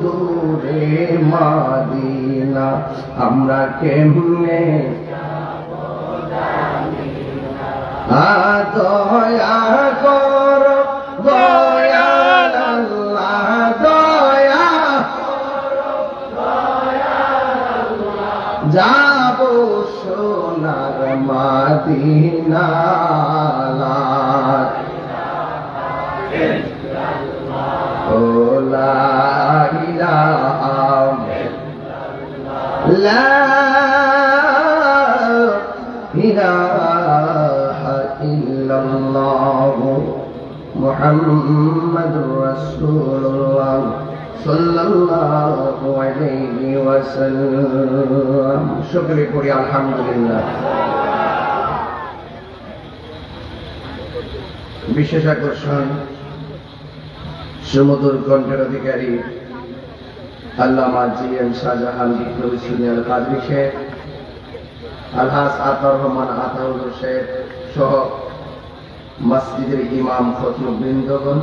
দূরে মাদিনা আমরা কেমনে দয়া কর দয়াল আল্লাহ দয়া যাব সোনার মাদিনা لا إله لا إله إلا الله محمد رسول الله صلى الله عليه وسلم شكر করি আলহামদুলিল্লাহ। বিশেষ আকর্ষণ সুমধুর কণ্ঠের অধিকারী আল্লামা জি.এম. শাহজাহান বিপ্লবী সিনিয়র কাজী শেখ, আলহাজ আতাউর রহমান আতাউর শেখ সহ মসজিদের ইমাম খতিববৃন্দগণ,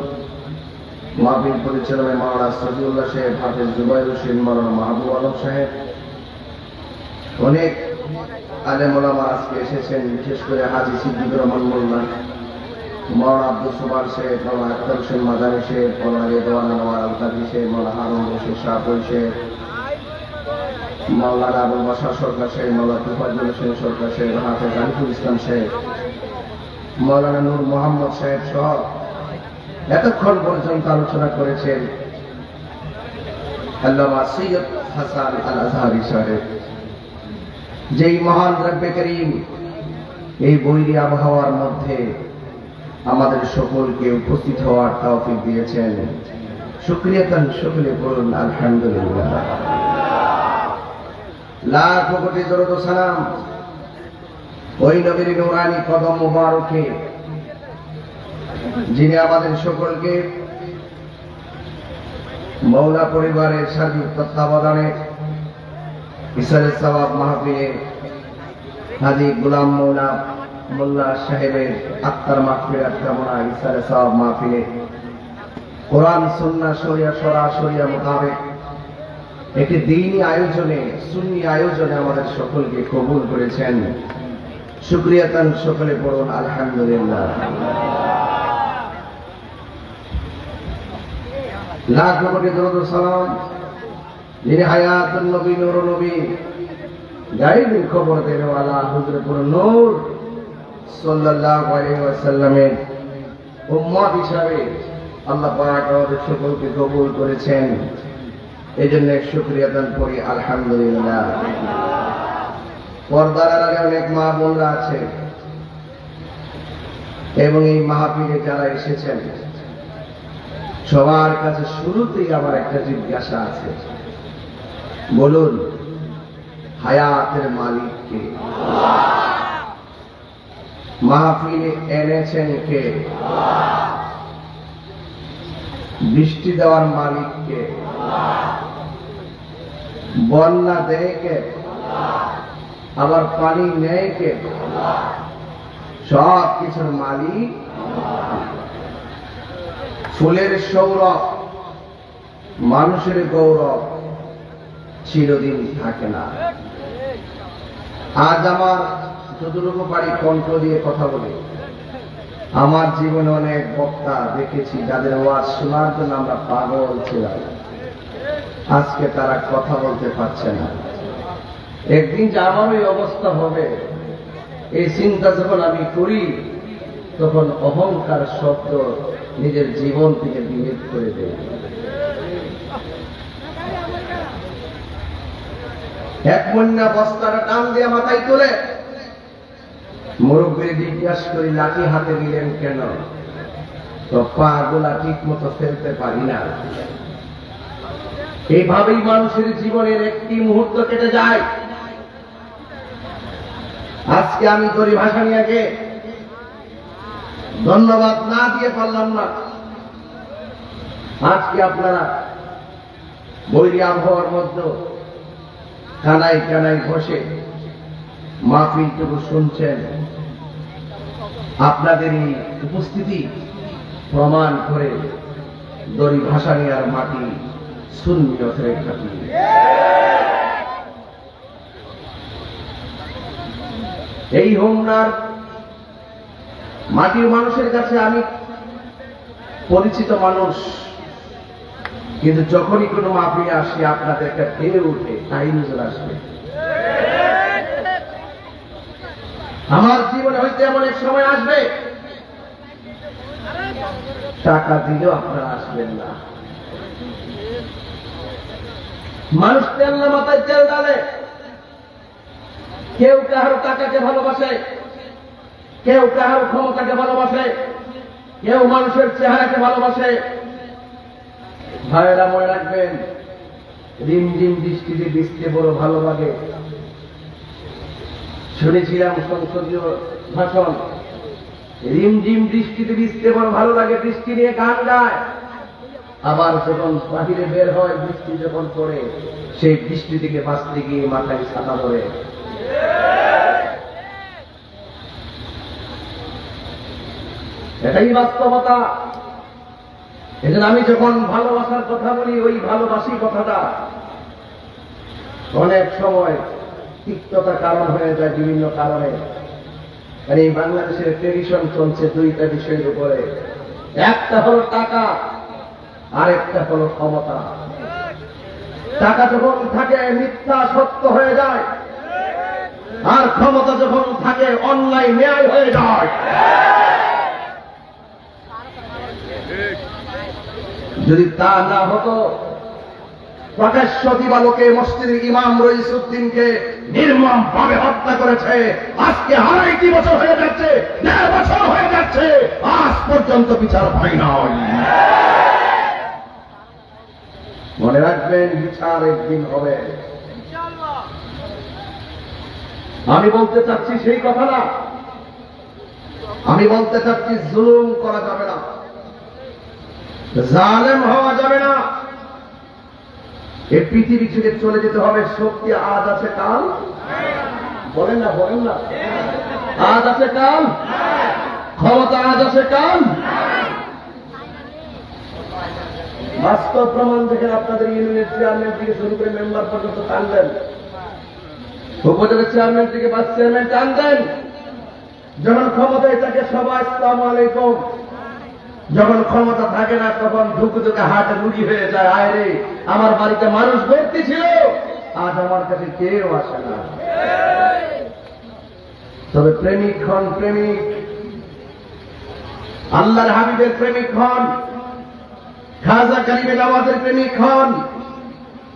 মাহফিল পরিচালনায় মাওলানা সজিউল্লাহ সাহেব, হাফেজ জুবাইর হোসেন, মাওলানা মাহবুব আলম সাহেব, অনেক আলেম ওলামা আজকে এসেছেন। বিশেষ করে হাজী সিদ্দিকুর রহমান মোল্লা, মাওলানা আব্দুল সুবহান শেখ, মাওলানা আখতার হোসেন মাদানী শেখ, মাওলানা রেদওয়ান আনোয়ার আল কাদরি শেখ, মাওলানা হারুন রশিদ শাহপুরী শেখ, মাওলানা আবুল বাশার সরকার শেখ, মাওলানা তুফাজ্জল হোসেন সরকার শেখ, হাফেজ আরিফুল ইসলাম শেখ, মাওলানা নূর মোহাম্মদ সাহেব সহ এতক্ষণ পর্যন্ত আলোচনা করেছেন আল্লামা সৈয়দ হাসান আল আজহারি সাহেব। যেই মহান রব্বে করিম এই বৈরী আবহাওয়ার মধ্যে আমাদের সকলকে উপস্থিত হওয়ার তৌফিক দিয়েছেন, শুকরিয়াতান শুকরে বলুন আলহামদুলিল্লাহ। লাখ কোটি দরুদ ও সালাম ওই নবীর নূরানি কদম মুবারকে যিনি আমাদের সকলকে মওলা পরিবারের সার্বিক তত্ত্বাবধানে ইসালে সওয়াব মাহফিলে হাজী গোলাম মওলা মোল্লা সাহেবের আত্মার মাগফিরাত কামনা ইসালে সওয়াব মাহফিলে কোরআন সুন্নাহ শরিয়া শরিয়া মোতাবেক একটি দ্বীনি আয়োজনে সুন্নি আয়োজনে আমাদের সকলকে কবুল করেছেন, শুকরিয়াতান সকলে পড়ুন আলহামদুলিল্লাহ। লাখ কোটি দরুদ ও সালাম যিনি হায়াতুন নবী নূরুন নবী গায়েবের খবর দেনেওয়ালা হুজুর নূর সাল্লাল্লাহু আলাইহি ওয়াসাল্লামের উম্মত হিসাবে আল্লাহ পাক আমাদের সকলকে কবুল করেছেন, এজন্য শুকরিয়াতান করি আলহামদুলিল্লাহ। পর্দার আড়ালে অনেক মা বোনরা আছে এবং এই মাহফিলে যারা এসেছেন সবার কাছে শুরুতেই আমার একটা জিজ্ঞাসা আছে, বলুন হায়াতের মালিক কে? মাহফিলে এনেছেন কে? বৃষ্টি দেওয়ার মালিক কে? বন্যা দেয় কে? আবার পানি নেয় কে? সব কিছুর মালিক। ফুলের সৌরভ মানুষের গৌরব চিরদিন থাকে না। আজ আমার যতটুকু পারি কণ্ঠ দিয়ে কথা বলি, আমার জীবনে অনেক বক্তা দেখেছি যাদের ওয়াজ শোনার জন্য আমরা পাগল ছিলাম, আজকে তারা কথা বলতে পারছে না। একদিন যে আমার ওই অবস্থা হবে এই চিন্তা যখন আমি করি তখন অহংকার শব্দ নিজের জীবন থেকে বিলীন করে দেয়। এক মন্যা বস্তাটা টান দিয়ে মাথায় তুলে মুরব্বীর জিজ্ঞাসা করি লাঠি হাতে দিলেন কেন? তো পা গোলা ঠিক মতো ফেলতে পারি না। এইভাবেই মানুষের জীবনের একটি মুহূর্ত কেটে যায়। আজকে আমি দড়ি ভাষা নিয়ে ধন্যবাদ না দিয়ে পারলাম না। আজকে আপনারা বৈরী আবহাওয়ার মধ্যে কানায় কানায় বসে মাহফিলটুকু শুনছেন, আপনাদের এই উপস্থিতি প্রমাণ করে দড়ি ভাসানিয়ার মাটি সুন্নিয়তের ঘাঁটি। এই হোমনার মাটির মানুষের কাছে আমি পরিচিত মানুষ, কিন্তু যখনই কোনো মাহফিলে আসি আপনাদের একটা ঢেউ উঠে, তাই নজর আসবে। আমার জীবনে হয়তো এমন এক সময় আসবে টাকা দিলেও আপনারা আসবেন না। মানুষ তেল না মাথায় তেল ডালে, কেউ কাহার টাকাকে ভালোবাসে, কেউ কাহার ক্ষমতাকে ভালোবাসে, কেউ মানুষের চেহারাকে ভালোবাসে। ভাইয়েরা মনে রাখবেন, রিমঝিম বৃষ্টিতে ভিজতে বড় ভালো লাগে। শুনেছিলাম সংসদীয় ভাষণ, রিমঝিম বৃষ্টিতে ভিজতে বড় ভালো লাগে, বৃষ্টি নিয়ে গান গায়। আবার যখন বাহিরে বের হয়, বৃষ্টি যখন পড়ে, সেই বৃষ্টি থেকে বাঁচতে গিয়ে মাথায় ছাতা ধরে। এটাই বাস্তবতা। এজন্য আমি যখন ভালোবাসার কথা বলি, ওই ভালোবাসি কথাটা অনেক সময় তিক্ততা কারণ হয়ে যায় বিভিন্ন কারণে। আর এই বাংলাদেশের ট্রেডিশন চলছে দুইটা বিষয়ের উপরে, একটা হলো টাকা, আরেকটা হলো ক্ষমতা। টাকা যখন থাকে মিথ্যা সত্য হয়ে যায়, আর ক্ষমতা যখন থাকে অন্যায় ন্যায় হয়ে যায়। যদি তা না হতো, প্রকাশ্য দিবালোকে মসজিদের ইমাম রইসুদ্দিনকে নির্মম ভাবে হত্যা করেছে। আজকে 2.5 বছর হয়ে যাচ্ছে, 1.5 বছর হয়ে যাচ্ছে, আজ পর্যন্ত বিচার হয় নাই। মনে রাখবেন, বিচার একদিন হবে। আমি বলতে চাচ্ছি সেই কথা না, আমি বলতে চাচ্ছি জুলুম করা যাবে না, জালেম হওয়া যাবে না। এই পৃথিবী থেকে চলে যেতে হবে। শক্তি আজ আছে কাল, বলেন না, বলেন না, আজ আছে কাল, ক্ষমতা আজ আছে কাল। বাস্তব প্রমাণ দেখেন, আপনাদের ইউনিয়নের চেয়ারম্যান থেকে শুরু করে মেম্বার পর্যন্ত টানবেন, উপজেলার চেয়ারম্যান থেকে ভাইস চেয়ারম্যান টানবেন। যখন ক্ষমতায় থাকে সবাই আসসালামু আলাইকুম, যখন ক্ষমতা থাকে না তখন ধুকে ধুকে হাটে রুগী হয়ে যায়। আয় রে, আমার বাড়িতে মানুষ ভর্তি ছিল, আজ আমার কাছে কেউ আসে না। তবে প্রেমিক হন, প্রেমিক, আল্লাহর হাবিবের প্রেমিক হন, খাজা গরিবে নওয়াজের প্রেমিক হন,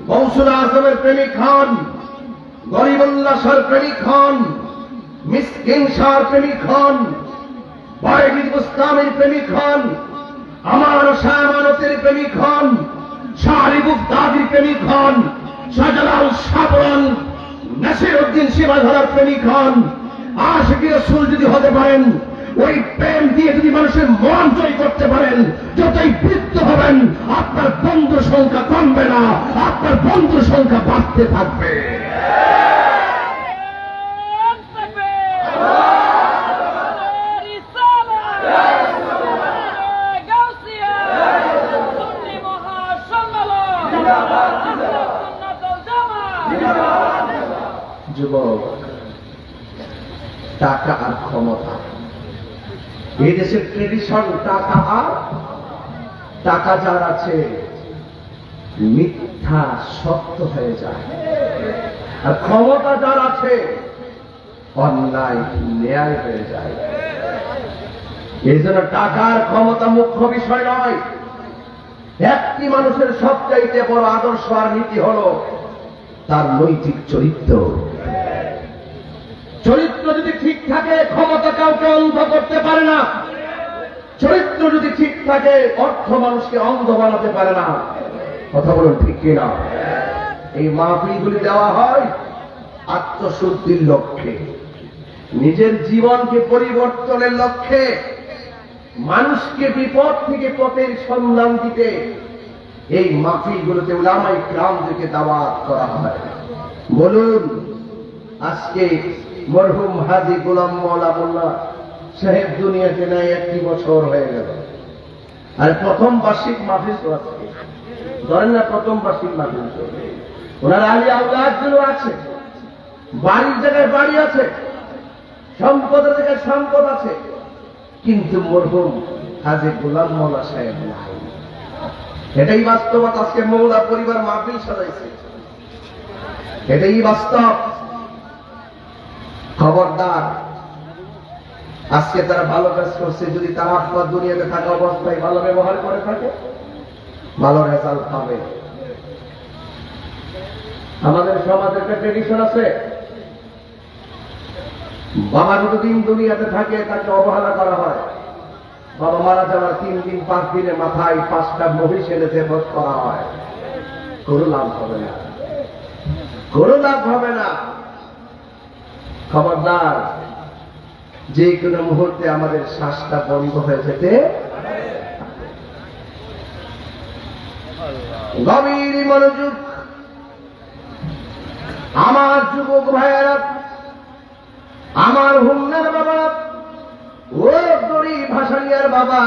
গৌসুল আজমের প্রেমিক হন, গরিবুল্লাহ শাহর প্রেমিক হন, মিসকিন শাহর প্রেমিক হন, ওয়াহিদ মুস্তামির প্রেমিক হন, আমার শাহ আমানতের প্রেমিক হন, শাহরি বুগদাদির প্রেমিক হন, শাহজালাল শাহপুরান নাসিরউদ্দিন শিবাধারার প্রেমিক হন। আশিকি রাসূল যদি হতে পারেন, ওই প্রেম দিয়ে যদি মানুষের মন জয় করতে পারেন, যতই বৃদ্ধ হবেন আপনার বন্ধুর সংখ্যা কমবে না, আপনার বন্ধুর সংখ্যা বাড়তে থাকবে। যুবক, টাকা আর ক্ষমতা, এই দেশের ট্রেডিশন টাকা আর টাকা যার আছে মিথ্যা সত্য হয়ে যায়, আর ক্ষমতা যার আছে অন্যায় ন্যায় হয়ে যায়। এই জন্য টাকার ক্ষমতা মুখ্য বিষয় নয়। একটি মানুষের সবচাইতে বড় আদর্শ আর নীতি হল তার নৈতিক চরিত্র। চরিত্র যদি ঠিক থাকে, ক্ষমতা কাউকে অন্ধ করতে পারে না। চরিত্র যদি ঠিক থাকে, অর্থ মানুষকে অন্ধ বানাতে পারে না। কথা বলুন ঠিক কিনা? এই মাহফিলগুলি দেওয়া হয় আত্মশুদ্ধির লক্ষ্যে, নিজের জীবনকে পরিবর্তনের লক্ষ্যে, মানুষকে বিপদ থেকে পথের সন্ধান দিতে এই মাহফিলগুলোতে উলামায়ে কিরামদেরকে দাওয়াত করা হয়। বলুন, আজকে মরহুম হাজী গোলাম মওলা মোল্লা সাহেব দুনিয়াতে নাই 1 বছর হয়ে গেল, আর প্রথম বার্ষিক মাহফিল আজকে ধরেন না প্রথম বার্ষিক মাহফিল, ওনার আলী আউলাদ গুলো আছে, বাড়ির জায়গায় বাড়ি আছে, সম্পদের জায়গায় সম্পদ আছে, কিন্তু মরহুম হাজী গোলাম মওলা সাহেব নাই। এটাই বাস্তবতা। আজকে মওলা পরিবার মাহফিল সাজাইছে, এটাই বাস্তব। খবরদার, আজকে তারা ভালো কাজ করছে, যদি তারা আপনার দুনিয়াতে থাকা অবস্থায় ভালো ব্যবহার করে থাকে, ভালো রেজাল্ট পাবে। আমাদের সমাজের একটা ট্রেডিশন আছে, বাবা যতদিন দুনিয়াতে থাকে তাকে অবহেলা করা হয়। বাবা মারা যাওয়ার 3 দিন 5 দিনের মাথায় 5টা মহিষ এনে জেবত করা হয়। কোনো লাভ হবে না, কোনো লাভ হবে না। খবরদার, যে কোনো মুহূর্তে আমাদের শ্বাসটা বন্ধ হয়ে যেতে, গভীর মনোযোগ। আমার যুবক ভাইয়েরা, আমার হুন্নার বাবা, ও গরিব ভাসানিয়ার বাবা,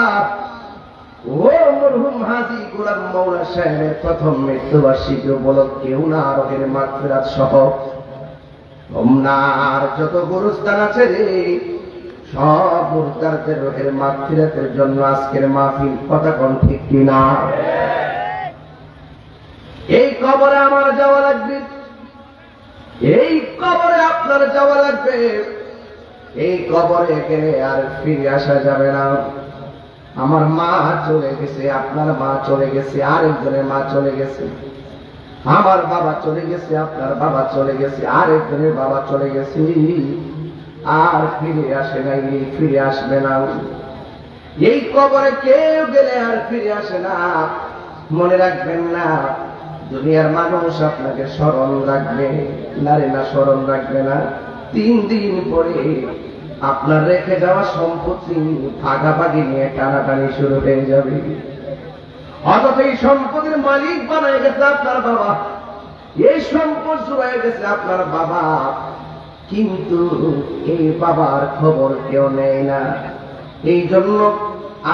ও মরহুম হাজী গোলাম মওলা সাহেবের প্রথম মৃত্যুবার্ষিকী উপলক্ষে উনার রোহের মাগফিরাত সহ ওমনার যত গুরুস্থান আছে রে, সব মুর্দারদের রোহের মাগফিরাতের জন্য আজকের মাহফিল। কথা কোন ঠিক কিনা? এই কবরে আমার যাওয়া লাগবে, এই কবরে আপনার যাওয়া লাগবে। এই কবরে গেলে আর ফিরে আসা যাবে না। আমার মা চলে গেছে, আপনার মা চলে গেছে, আরেকজনের মা চলে গেছে, আমার বাবা চলে গেছে, আপনার বাবা চলে গেছে, আরেকজনের বাবা চলে গেছে, আর ফিরে আসে নাই, ফিরে আসবে না। এই কবরে কেউ গেলে আর ফিরে আসে না। মনে রাখবেন না, দুনিয়ার মানুষ আপনাকে স্মরণ রাখবে, নারী না স্মরণ রাখবে না। 3 দিন পরে আপনার রেখে যাওয়া সম্পত্তি ভাগাভাগি নিয়ে টানাটানি শুরু হয়ে যাবে। অথচ এই সম্পত্তির মালিক বানায় গেছে আপনার বাবা, এই সম্পদ শুরু হয়ে গেছে আপনার বাবা, কিন্তু এই বাবার খবর কেউ নেয় না। এই জন্য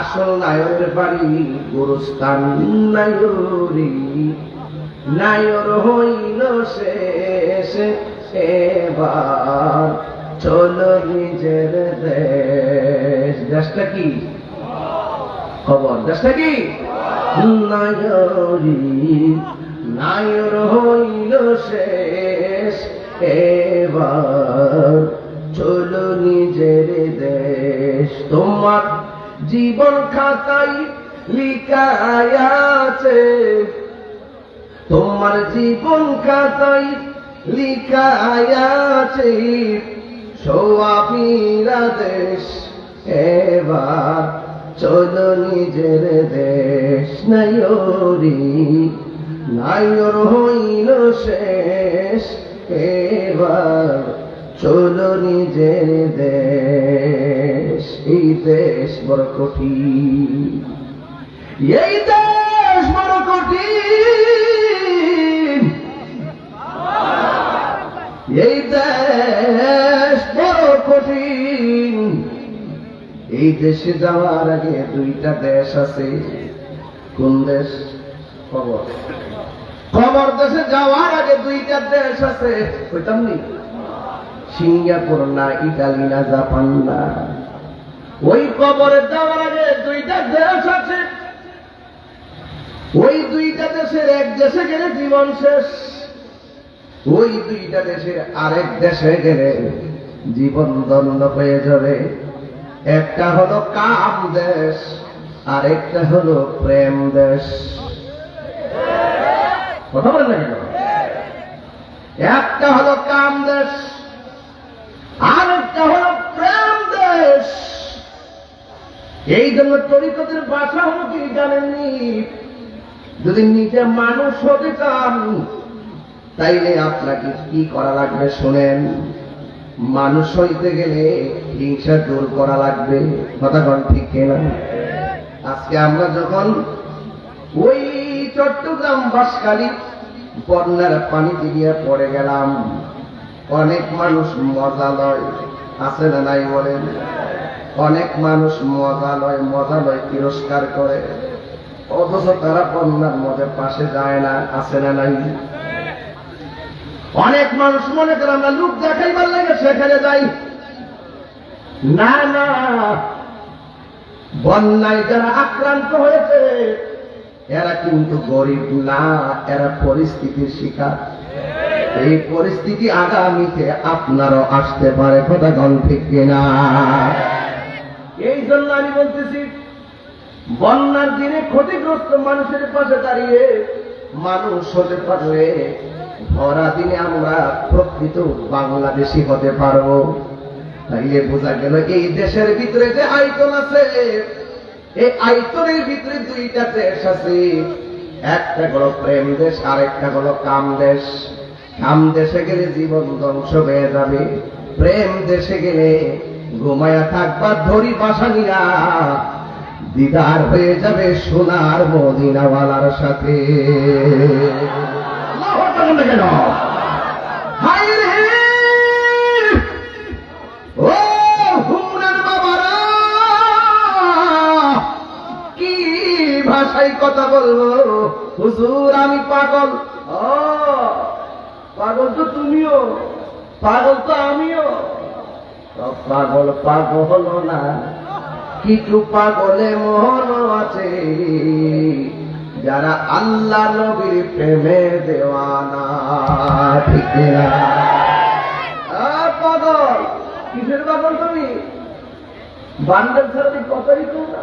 আসল নায়রের বাড়ি গুরুস্থান নায়রি, নায়র হইল শেষ, এবার চলো নিজের দেশ। দেশটা কি খবর? দেশটা কি? নায়রি, নায়র হইল শেষ, এবার চলো নিজের দেশ। তোমার জীবন খাতায় লিখায় আছে, তোমার জীবন খাতায় লিখায় আছে সোয়াবিরা দেশ, এবার চলো নিজের দেশ। নায়রি, নায়র হইল শেষ, এবার চলো নিজের দেশ। এই দেশ বড় কঠিন, এই দেশ বড় কঠিন, এই দেশ বড় কঠিন। এই দেশে যাওয়ার আগে 2টা দেশ আছে। কোন দেশ? খবর। খবর দেশে যাওয়ার আগে 2টা দেশ আছে, কইতাম নি? সিঙ্গাপুর না, ইটালি না, জাপান না। ওই কবরে যাওয়ার আগে 2টা দেশ আছে। ওই 2টা দেশের এক দেশে গেলে জীবন শেষ, ওই 2টা দেশের আরেক দেশে গেলে জীবন দণ্ড হয়ে যাবে। একটা হলো কাম দেশ, আরেকটা হলো প্রেম দেশ। কথা বলেন না কেন? একটা হলো কাম দেশ, আরেকটা হলো প্রেম দেশ। এই জন্য তরিকতের ভাষা হলো কি জানেননি? যদি নিজে মানুষ হতে চান তাইলে আপনাকে কি করা লাগবে শুনেন। মানুষ হইতে গেলে হিংসা দূর করা লাগবে। কথা কোন ঠিক কিনা? আজকে আমরা যখন ওই চট্টগ্রাম বাঁশখালী বন্যার পানিতে গিয়ে পড়ে গেলাম, অনেক মানুষ মজা লয়, আছে না নাই বলেন? অনেক মানুষ মজা লয়, মজা লয় তিরস্কার করে। অথচ তারা বন্যার মধ্যে পাশে যায় না, আছে না নাই? অনেক মানুষ মনে করে আমরা লোক দেখাইবার লাগে সেখানে যাই। না না, বন্যায় যারা আক্রান্ত হয়েছে এরা কিন্তু গরিব না, এরা পরিস্থিতির শিকার। এই পরিস্থিতি আগামীতে আপনারও আসতে পারে, কথা কোন ঠিক কিনা? এই জন্য আমি বলতেছি, বন্যার দিনে ক্ষতিগ্রস্ত মানুষের পাশে দাঁড়িয়ে মানুষ হতে পারলে ভরা দিনে আমরা প্রকৃত বাংলাদেশী হতে পারবো। তাইলে বোঝা গেল এই দেশের ভিতরে যে আয়তন আছে, এই আয়তনের ভিতরে দুইটা দেশ আছে, একটা হলো প্রেম দেশ, আর একটা হলো কাম দেশ। কাম দেশে গেলে জীবন ধ্বংস হয়ে যাবে, প্রেম দেশে গেলে ঘুমায়া থাকবা ধরি বাসানিরা, দিদার হয়ে যাবে সোনার মদিনাওয়ালার সাথে। কেন হাই রে ও হুমরার বাবারা, কি ভাষায় কথা বলবো? হুজুর আমি পাগল। ও পাগল তো তুমিও, পাগল তো আমিও। পাগল পাগল হলো না, কিছু পাগলে মন আছে যারা আল্লাহ নবীর প্রেমে দেওয়ানা, ঠিক না? পাগল কিসের পাগল তুমি? বান্ডেল ছাড়া কথাই তো না,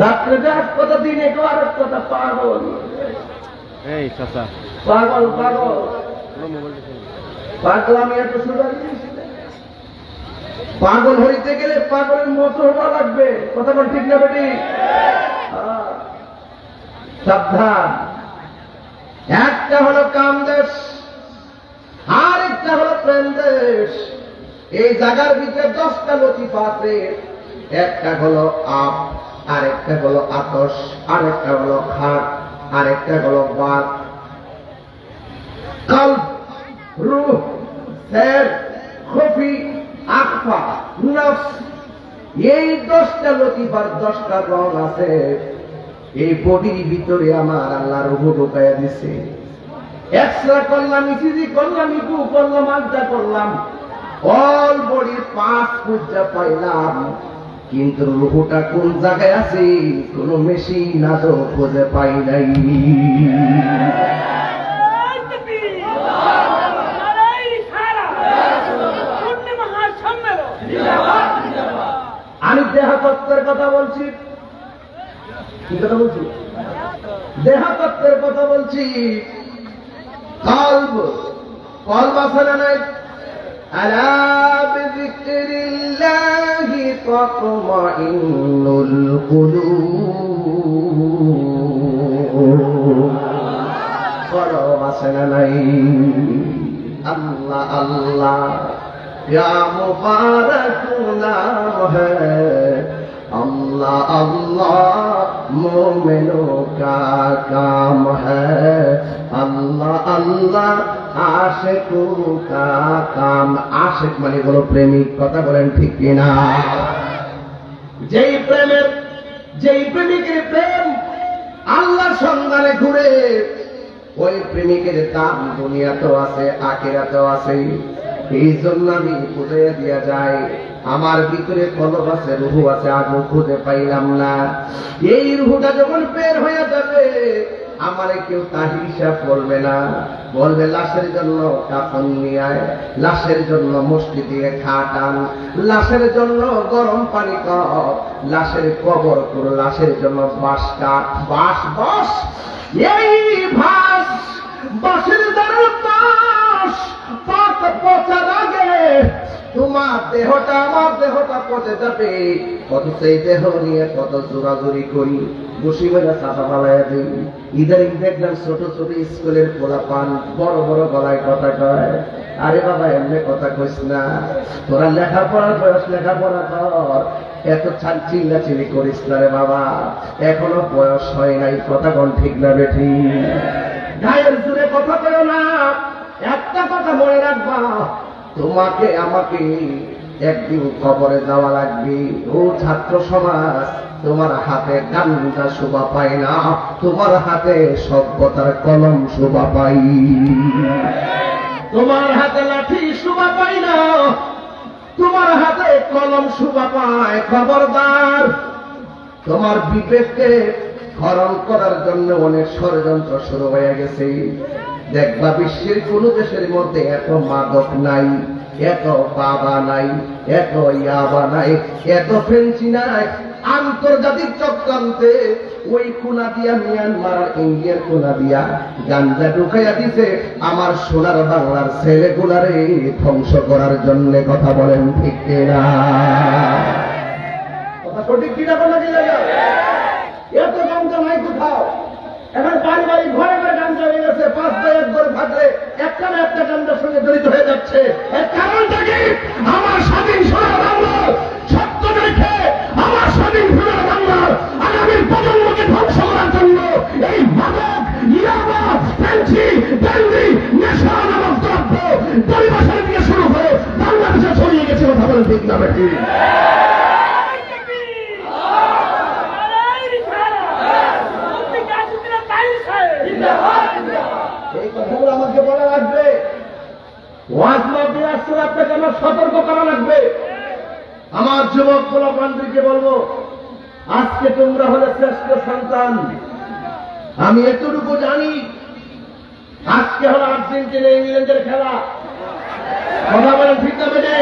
রাত্রে এক কথা, দিনে কেউ আরেক কথা। পাগল পাগল পাগল পাগল। আমি এত সুন্দর পাগল হইতে গেলে পাগলের মতো হওয়া লাগবে, কথা বল ঠিক না বেটি? সাবধান। একটা হলো কাম দেশ, আর একটা হলো প্রেম দেশ। এই জায়গার ভিতরে 10টা লতিফা আছে। একটা হলো আপ, আরেকটা হলো আতস, আরেকটা হলো খাট, আরেকটা হলো বাত। কলব, রূহ, সের, খফি, আখফা, নফস, এই 10টা লতিফার 10টা রং আছে। এই বডির ভিতরে আমার আল্লাহ রূহ ঢুকাইয়া দিছে। এক্সরা করলাম, ইসিজি করলাম, ইকু করলাম, আলটা করলাম, অল বডির 5 পূজা পাইলাম, কিন্তু রূহটা কোন জায়গায় আছে কোন মেশিন আজও খুঁজে পাই নাই। আমি দেহতত্ত্বের কথা বলছি, কি কথা বলছি? দেহতত্ত্বের কথা বলছি। কলব, কলব আছে না নাই? আলা বিযিকরিল্লাহি তাতমাইন্নুল কুলুব। কলব আছে না নাই? আল্লাহ আল্লাহ क्या मुबारक नाम है, अल्लाह अल्लाह मोमिनों का काम है, अल्लाह अल्लाह आशिकों का काम। आशिक মানে হলো প্রেমিক, কথা বলেন ঠিক কিনা? যেই প্রেমিকের প্রেম আল্লাহর সন্ধানে ঘুরে, ওই প্রেমিকের দাম দুনিয়াতেও আছে, আখিরাতেও আছে। এই জন্য আমি বুঝে দিয়া যায়, আমার ভিতরে কলব আছে, রূহ আছে, আগুন খুঁজে পাইলাম না। এই রূহটা যখন বের হয়ে যাবে, আমারে কেউ তার হিসাব করবে না, বলবে লাশের জন্য কাফন নিয়ে আয়, লাশের জন্য মসজিদ দিয়ে খাটান, লাশের জন্য গরম পানি কর, লাশের কবর কর, লাশের জন্য বাঁশ কাঠ, বাঁশ বস, এই ভাস বাঁশের দ্বারা বাঁশ পচার আগে তোমার দেহটা আমার দেহটা পচে যাবে। কত সেই দেহ নিয়ে কত জোরাজুরি করি, বসি মেলা চাপা পালাইয়া দিই। ইদানিং দেখলাম ছোট ছোট স্কুলের পোলাপান বড় বড় গলায় কথা কয়। আরে বাবা এমনি কথা কইস না, তোরা লেখাপড়ার বয়স, লেখাপড়া কর, এত চিল্লাচিল্লি করিস না রে বাবা, এখনো বয়স হয় নাই। কথা কোন ঠিক না বেঠি? গায়ের জুড়ে কথা কয়ো না। একটা কথা মনে রাখবা, তোমাকে আমাকে একদিন কবরে যাওয়া লাগবে। ও ছাত্র সমাজ, তোমার হাতে ডান্ডা শোভা পায় না, তোমার হাতে সভ্যতার কলম শোভা পাই। তোমার হাতে লাঠি শোভা পায় না, তোমার হাতে কলম শোভা পায়। খবরদার, তোমার বিবেককে হরণ করার জন্য অনেক ষড়যন্ত্র শুরু হয়ে গেছে। দেখবা বিশ্বের কোন দেশের মধ্যে এত মাদক নাই, এত বাবা নাই, এত ইয়াবা নাই, এত ফেন্সি নাই। আন্তর্জাতিক চক্রান্তে ওই কোনা দিয়া মিয়ানমার আর ইন্ডিয়ার কোনা দিয়া গাঞ্জা ঢুকাইয়া দিছে আমার সোনার বাংলার ছেলেগুলারে ধ্বংস করার জন্য। কথা বলেন ঠিক কিনা? কথা সঠিক কিনা? বলা কি জায়গা এত গাঞ্জা নাই কোথাও। এখন বাড়ি বাড়ি ঘরে ঘরে গাঞ্জা হয়ে গেছে। 5 ভাই এক ঘরে থাকলে একটা না একটা গাঞ্জার সঙ্গে জড়িত হয়ে যাচ্ছে। এর কারণটা কি? আমার স্বাধীন সোনার বাংলা সত্য রেখে আমার স্বাধীন সোনার বাংলার আগামী প্রজন্মকে ধ্বংস করার জন্য এই মাদক, ইয়াবা, ফেন্সি, ব্যান্ডি, নেশা নামক দ্রব্য পরিবেশের দিকে শুরু করে বাংলাদেশে ছড়িয়ে গেছে। কথা বলে ঠিক না বেশি? এই কথাগুলো আমাকে বলা লাগবে। ওয়াজ মাহফিল আসলে আপনাকে আমার সতর্ক করা লাগবে। আমার যুবক পোলাপানদেরকে বলবো, আজকে তোমরা হলে শ্রেষ্ঠ সন্তান। আমি এতটুকু জানি, আজকে হলো আর্জেন্টিনা ইংল্যান্ডের খেলা। কথা বলেন ঠিক না বেটে?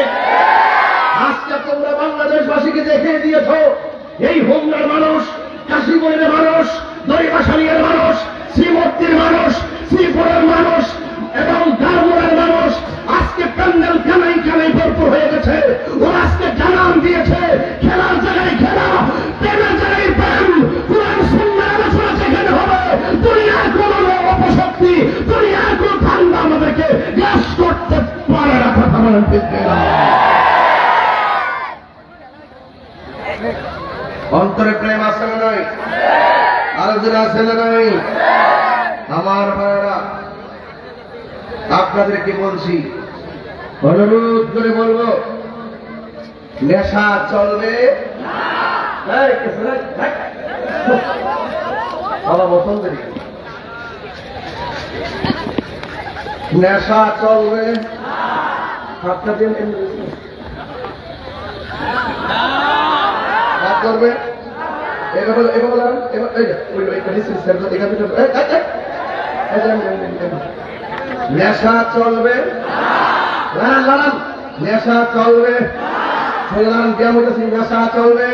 আজকে তোমরা বাংলাদেশবাসীকে দেখিয়ে দিয়েছ এই হোমনার মানুষ, কাশিমপুরের মানুষ, দড়িবাসালিয়ার মানুষ, শ্রীমূর্তির মানুষ, শ্রীপুরের মানুষ এবং দারমুরের মানুষ আজকে প্যান্ডেল কানাই কানাই ভরপুর হয়ে গেছে। ওরা আজকে জানান দিয়েছে খেলার জায়গায় খেলা, প্রেমের জায়গায় প্রেম, কোরআন সুন্নাহ আলোচনা যেখানে হবে, দুনিয়ার কোন অপশক্তি, দুনিয়ার কোন ধান্দা আমাদেরকে গ্রাস করতে পারে না। কথা বলেন ঠিক না? অন্তরে প্রেম আছে না নয়? আলোচনা আছে না নয়? আমার ভাইয়েরা, আপনাদেরকে বলছি, অনুরোধ করে বলবো, নেশা চলবে বাবা বসন্তের নেশা চলবে। আপনাদের করবে নেশা চলবে, নেশা চলবে, নেশা চলবে।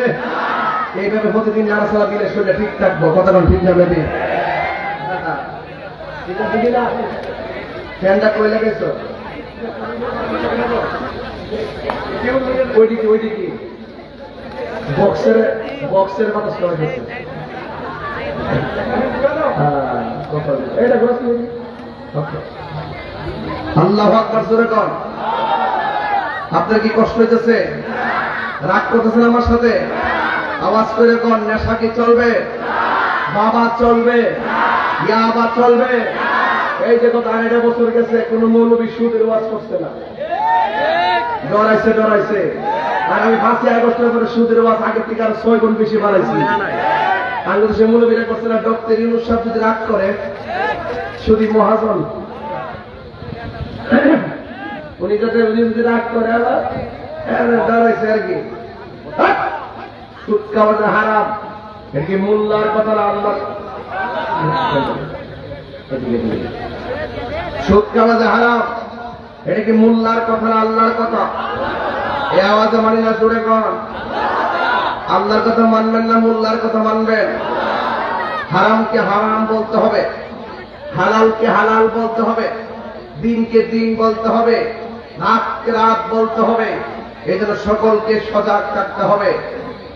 এইভাবে প্রতিদিন নাড়াচাড়া দিলে শরীরে ঠিক থাকবো। কথা ঠিক যাবে? ফ্যানটা কই লাগাইছ? ওইদিকে ওইদিকে বক্সের বাতাস করা গেছে। আল্লাহু আকবার জোরে কর। আপনার কি কষ্ট হইতেছে? রাগ করতেছেন আমার সাথে? আওয়াজ করে কর। নেশা কি চলবে? বাবা চলবে? ইয়াবা চলবে? এই যে গত 2.5 বছর গেছে কোন মৌলবী সুদের ওয়াজ করছে না। ডরাইছে। আর আমি 5 আগস্টের পরে সুদের ওয়াজ আগের থেকে আর 6 গুণ বেশি বাড়াইছি। বাংলাদেশে মৌলবীরা করছে না। ডক্টর ইউনূস সাহেব যদি রাগ করে, সুদী মহাজন উনি যাতে যদি রাগ করে আবার ডরাইছে আর কি। সুদ খাওয়াটা হারাম, এর কি মোল্লার কথা না আল্লাহ? সুদ খাওয়াটা হারাম, এটা কি মোল্লার কথা না আল্লাহর কথা? এই আওয়াজে মানি না, জোরে কর। আল্লাহর কথা মানবেন না মোল্লার কথা মানবেন? হারামকে হারাম বলতে হবে, হালালকে হালাল বলতে হবে, দিনকে দিন বলতে হবে, রাতকে রাত বলতে হবে। এই জন্য সকলকে সজাগ থাকতে হবে।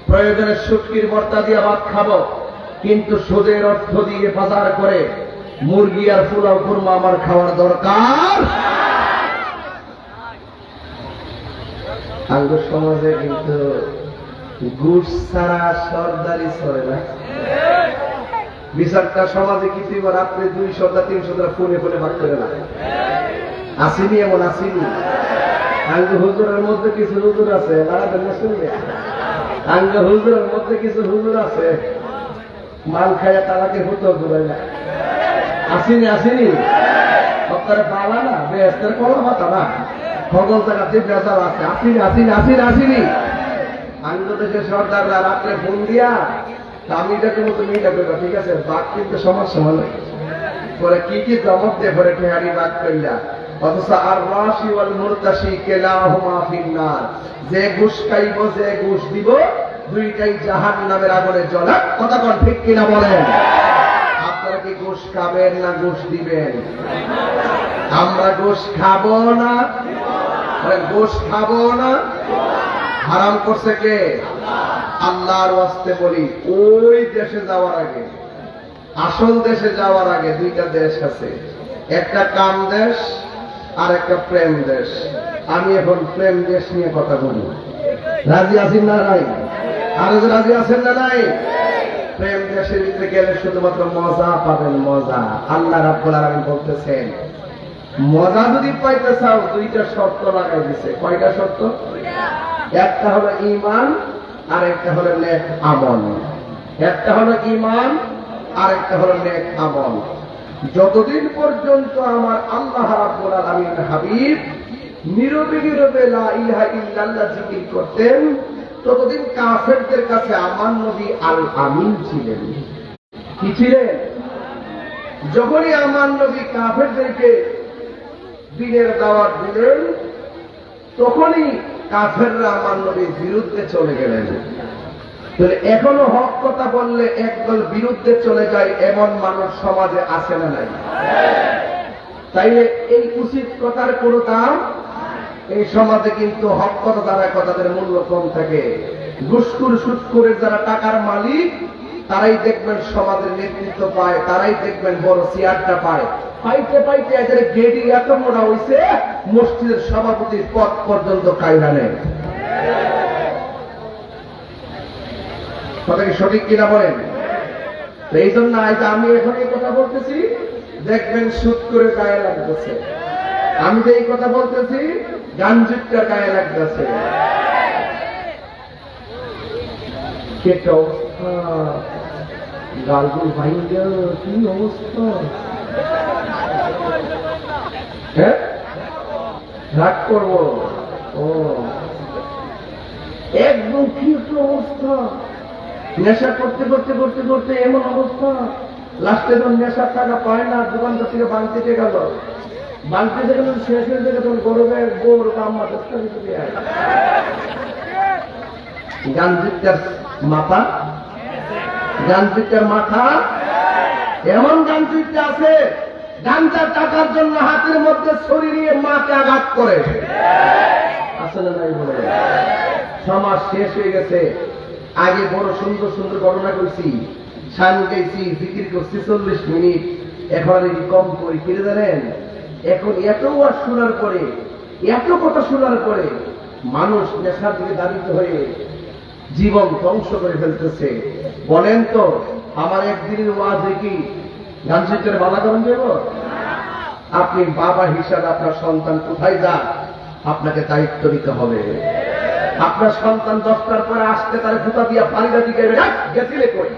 প্রয়োজনে শুটকির ভর্তা দিয়ে ভাত খাবো, কিন্তু সুদের অর্থ দিয়ে বাজার করে মুরগি আর পোলাও কুরমা আমার খাওয়ার দরকার। আঙ্গুর সমাজে কিন্তু ঘুষ ছাড়া সর্দারি চলে না। বিচারটা সমাজে কিছু রাত্রে 200-300 ফোনে ভাগ করে না। আসেনি এমন আসেনি। আঙ্গুর হুজুরের মধ্যে কিছু হুজুর আছে, তারা শুনবে আঙ্গ হুজুরের মধ্যে কিছু হুজুর আছে মাল খাইয়া তালাকে হুতো ঘুরাই না। আসিনি আসিনি সপ্তাহে পালা না বেস্তের কলা মাথা না খগল জায়গাতে বেজাল আছে। আসিনি আসিনি আসিনি আসিনি আঙ্গ দেশের সর্দাররা রাত্রে ফোন দিয়া আমি ডাকে মতো মেয়ে ডাকবে, ঠিক আছে বাঘ কিন্তু সমস্যা হলো পরে কি কি জমক দিয়ে পরে ঠেহারি বাঘ করলা। অথচ আর রাশি ওয়াল মুরতাশি কেলাহুমা ফিন্নার, যে ঘুষ খাইব যে ঘুষ দিব দুইটাই জাহান্নামের আগুনে জ্বলে। কথা কোন ঠিক কিনা বলেন? আপনারা কি ঘুষ খাবেন না ঘুষ দিবেন? আমরা ঘুষ খাবো না, ঘুষ খাবো না। হারাম করছে কে? আল্লাহর ওয়াস্তে বলি, ওই দেশে যাওয়ার আগে, আসল দেশে যাওয়ার আগে দুইটা দেশ আছে, একটা কাম দেশ আর একটা প্রেম দেশ। আমি এখন প্রেম দেশ নিয়ে কথা বলি। রাজি আছেন না নাই? আরো রাজি আছেন না নাই? প্রেম দেশের ভিতরে গেলে শুধুমাত্র মজা পাবেন, মজা। আল্লাহ রাব্বুল আলামিন বলতেছেন মজা যদি পাইতে চাও দুইটা শর্ত লাগাই দিছে। কয়টা শর্ত? একটা হলো ঈমান আর একটা হলো নেক আমল। একটা হলো ঈমান আর একটা হলো নেক আমল। যতদিন পর্যন্ত আমার আল্লাহ রাব্বুল আলামিন হাবিব নীরবে নীরবে লা ইলাহা ইল্লাল্লাহ জিকির করতেন ততদিন কাফেরদের কাছে আমার নবী আল আমিন ছিলেন। কি ছিলেন? যখনই আমার নবী কাফেরদেরকে দ্বীনের দাওয়াত দিলেন তখনই কাফেররা আমার নবীর বিরুদ্ধে চলে গেলেন। এখনো হক কথা বললে একদল বিরুদ্ধে চলে যায় এমন মানুষ সমাজে আছে না নাই? তাইলে এই উচিত কথার কোনো দাম এই সমাজে কিন্তু হক কথা দ্বারা কথাদের মূল্য কম থাকে। ঘুষখোর সুদখোরের যারা টাকার মালিক তারাই দেখবেন সমাজের নেতৃত্ব পায়, তারাই দেখবেন বড় চেয়ারটা পায়। পাইতে পাইতে এদের গেডি এত মোটা হইছে মসজিদের সভাপতির পদ পর্যন্ত কায়রা নেয়। কথা কি সঠিক কিনা বলেন? এই জন্য আজ আমি এখন এই কথা বলতেছি দেখবেন সুদ করে গায়ে লাগতেছে। আমি যে এই কথা বলতেছি গাঞ্জুকটা গায়ে লাগতেছে। গালগুল ভাই কি অবস্থা, হ্যাঁ রাগ করবো? ও একদম কি একটা অবস্থা, নেশা করতে করতে করতে করতে এমন অবস্থা লাস্টে যখন নেশার টাকা পায় না দোকানদার থেকে বাংতিতে গেল, বাংতিতে গেল শেষ হয়ে যাবে তখন গরমের গোর কাম্মা চেষ্টা দিতে গাঞ্জিটার মাথা, গাঞ্জিটার মাথা এমন গাঞ্জিটা আছে গাঞ্জার টাকার জন্য হাতের মধ্যে ছড়ি নিয়ে মাকে আঘাত করে। আসলে নাই বলে সমাজ শেষ হয়ে গেছে। আগে বড় সুন্দর সুন্দর ঘটনা করছি, শান গেছি, জিকির করছি 40 মিনিট, এখন আর কম করি। ফিরে জানেন এখন এত ওয়াজ শোনার পরে, এত কথা শোনার পরে মানুষ নেশার দিকে দাবিত হয়ে জীবন ধ্বংস করে ফেলতেছে। বলেন তো আমার একদিনের ওয়াজে কি গান শিক্ষার বাধা করেন দেব? আপনি বাবা হিসাবে আপনার সন্তান কোথায় যান আপনাকে দায়িত্ব নিতে হবে। আপনার সন্তান 10টার পরে আসতে তার জুতা দিয়া পানিটা দিকে গেছিলে করি,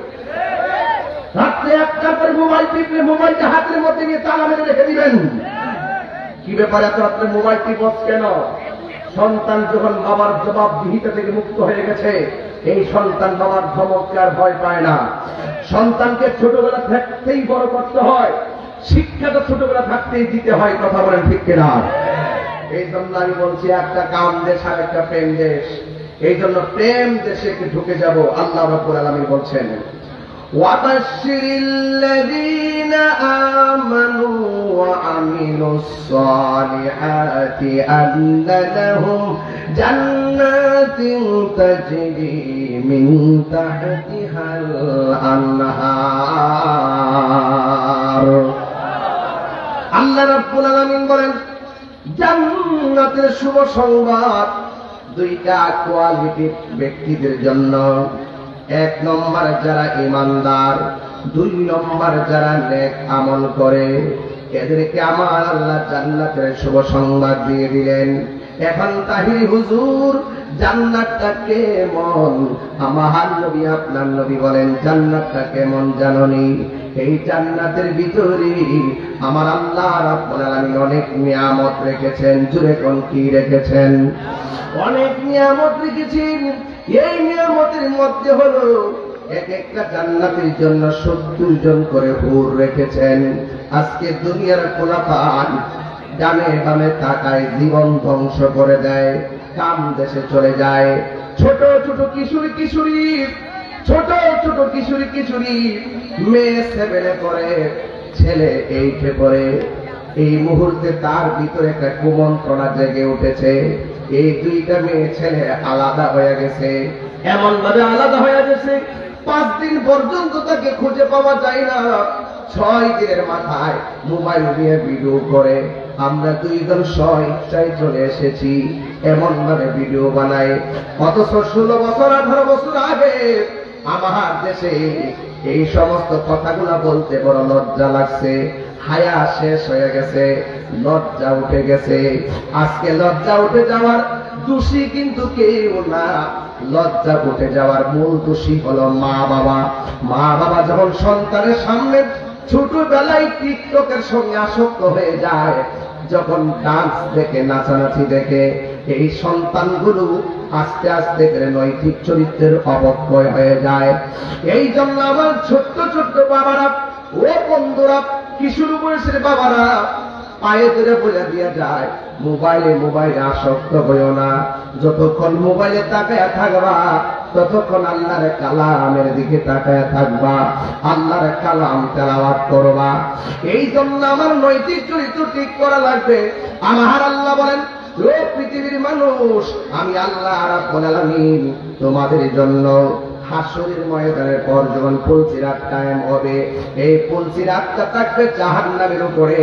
রাত্রে 1টার পরে মোবাইল টিপলে মোবাইলটা হাতের মধ্যে নিয়ে তালা মেরে রেখে দিবেন। কি ব্যাপার এত রাত্রে মোবাইল টিপস কেন? সন্তান যখন বাবার জবাবদিহিতা থেকে মুক্ত হয়ে গেছে এই সন্তান বাবার ধমককে আর ভয় পায় না। সন্তানকে ছোটবেলা থাকতেই বড় করতে হয়, শিক্ষাটা ছোটবেলা থাকতেই দিতে হয়। কথা বলেন ঠিক কিনা? এই জন্য আমি বলছি একটা কাম দেশ আর একটা প্রেম দেশ। এই জন্য প্রেম দেশে ঢুকে যাব। আল্লাহ রাব্বুল আলামিন বলছেন ওয়াবাশশিরিল্লাযীনা আমানু ওয়া আমিলুস সালিহাতি আন্না লাহুম জান্নাতিন তাজরি মিন তাহতিহাল আনহার। আল্লাহ রাব্বুল আলামিন বলেন জান্নাতের শুভ সংবাদ দুইটা কোয়ালিটি ব্যক্তিদের জন্য। 1 নম্বর যারা ঈমানদার, 2 নম্বর যারা নেক আমল করে, এদেরকে আমার আল্লাহ জান্নাতের শুভ সংবাদ দিয়ে দিলেন। এখন তাহির হুজুর জান্নাতটা কেমন? আমার নবী আপনার নবী বলেন জান্নাতটা কেমন জাননি? এই জান্নাতের ভিতরে আমার আল্লাহ রাব্বুল আলামিন অনেক নিয়ামত রেখেছেন। জুড়ে কোন কি রেখেছেন? অনেক নিয়ামত রেখেছেন। এই নিয়ামতের মধ্যে হলো এক একটা জান্নাতের জন্য 70 জন করে হুর রেখেছেন। আজকে দুনিয়ার কোলাপান ডানে বামে তাকায় জীবন ধ্বংস করে দেয়, কাম দেশে চলে যায়। ছোট ছোট কিশোরী কিশোরী মেয়ে 7-এ পড়ে, ছেলে 8-এ পড়ে। এই মুহূর্তে তার ভিতরে একটা কুমন্ত্রণা জেগে উঠেছে। এই দুইটা মেয়ে ছেলে আলাদা হয়ে গেছে, এমন ভাবে আলাদা হয়ে গেছে 5 দিন পর্যন্ত তাকে খুঁজে পাওয়া যায় না। 6 দিনের মাথায় মোবাইল দিয়ে ভিডিও করে আমরা দুইজন স্বেচ্ছায় চলে এসেছি, এমন ভাবে ভিডিও বানায়। অথচ 16 বছর 18 বছর আগে আমার দেশে এই সমস্ত কথাগুলা বলতে বড় লজ্জা লাগছে। হায়া শেষ হয়ে গেছে, লজ্জা উঠে গেছে। আজকে লজ্জা উঠে যাওয়ার দোষী কিন্তু কেউ না, লজ্জা উঠে যাওয়ার মূল দোষী হলো মা বাবা। মা বাবা যখন সন্তানের সামনে ছোটবেলায় টিকটকের সঙ্গে আসক্ত হয়ে যায়, যখন ডান্স দেখে নাচানাচি দেখে, এই সন্তানগুলো আস্তে আস্তে করে নৈতিক চরিত্রের অবক্ষয় হয়ে যায়। এই জন্য আমার ছোট্ট ছোট্ট বাবারা ও বন্ধুরা, কিশোর বয়সের বাবারা পায়ে ধরে বলে দিয়ে যায় মোবাইলে আসক্ত হইও না। যতক্ষণ মোবাইলে তাকায় থাকবা ততক্ষণ আল্লাহর কালামের দিকে তাকায় থাকবা, আল্লাহর কালাম তেলাওয়াত করবা। এই জন্য আমার নৈতিক চরিত্র ঠিক করা লাগবে। আমার আল্লাহ বলেন, ও পৃথিবীর মানুষ, আমি আল্লাহ রাব্বুল আলামিন তোমাদের জন্য হাসরের ময়দানের পর যখন পুলসিরাত কায়েম হবে, এই পুলসিরাতটা থাকবে জাহান্নামের উপরে।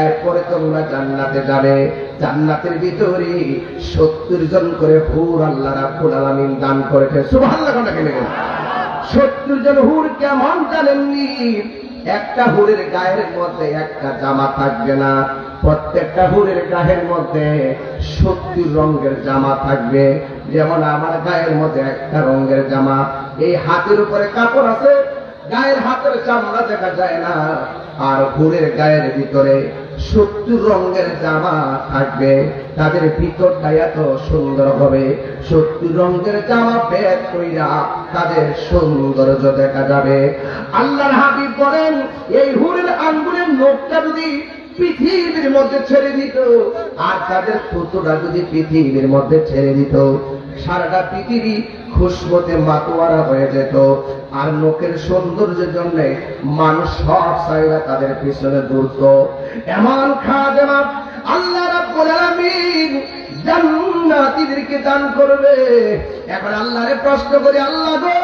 এরপরে তোমরা জান্নাতে যাবে। জান্নাতের ভিতরে 70 জন করে হুর আল্লাহ রাব্বুল আলামিন দান করেছে। সুবহানাল্লাহ। 70 জন হুর কেমন জানেননি? একটা হুরের গায়ের মধ্যে একটা জামা থাকবে না, প্রত্যেকটা হুরের গায়ের মধ্যে 70 রঙের জামা থাকবে। যেমন আমার গায়ের মধ্যে একটা রঙের জামা, এই হাতের উপরে কাপড় আছে, গায়ের হাতের চামড়া দেখা যায় না। আর হুরের গায়ের ভিতরে 70 রঙের জামা থাকবে, তাদের ভিতরটা এত সুন্দর হবে। 70 রঙের জামা বের কইরা তাদের সৌন্দর্য দেখা যাবে। আল্লাহর হাবিব বলেন, এই হুরের আঙ্গুলের নখটা যদি পৃথিবীর মধ্যে ছেড়ে দিত, আর তাদের থুতুটা যদি পৃথিবীর মধ্যে ছেড়ে দিত, সারাটা পৃথিবী খুশবুতে মাতোয়ারা হয়ে যেত। আর লোকের সৌন্দর্যের জন্য মানুষ সব চাইরা তাদের পিছনে দৌড়ত। এমন খাদেমা আল্লাহ রাব্বুল আলামিন জান্নাতীদেরকে দান করবে। এখন আল্লাহরে প্রশ্ন করে, আল্লাহ গো,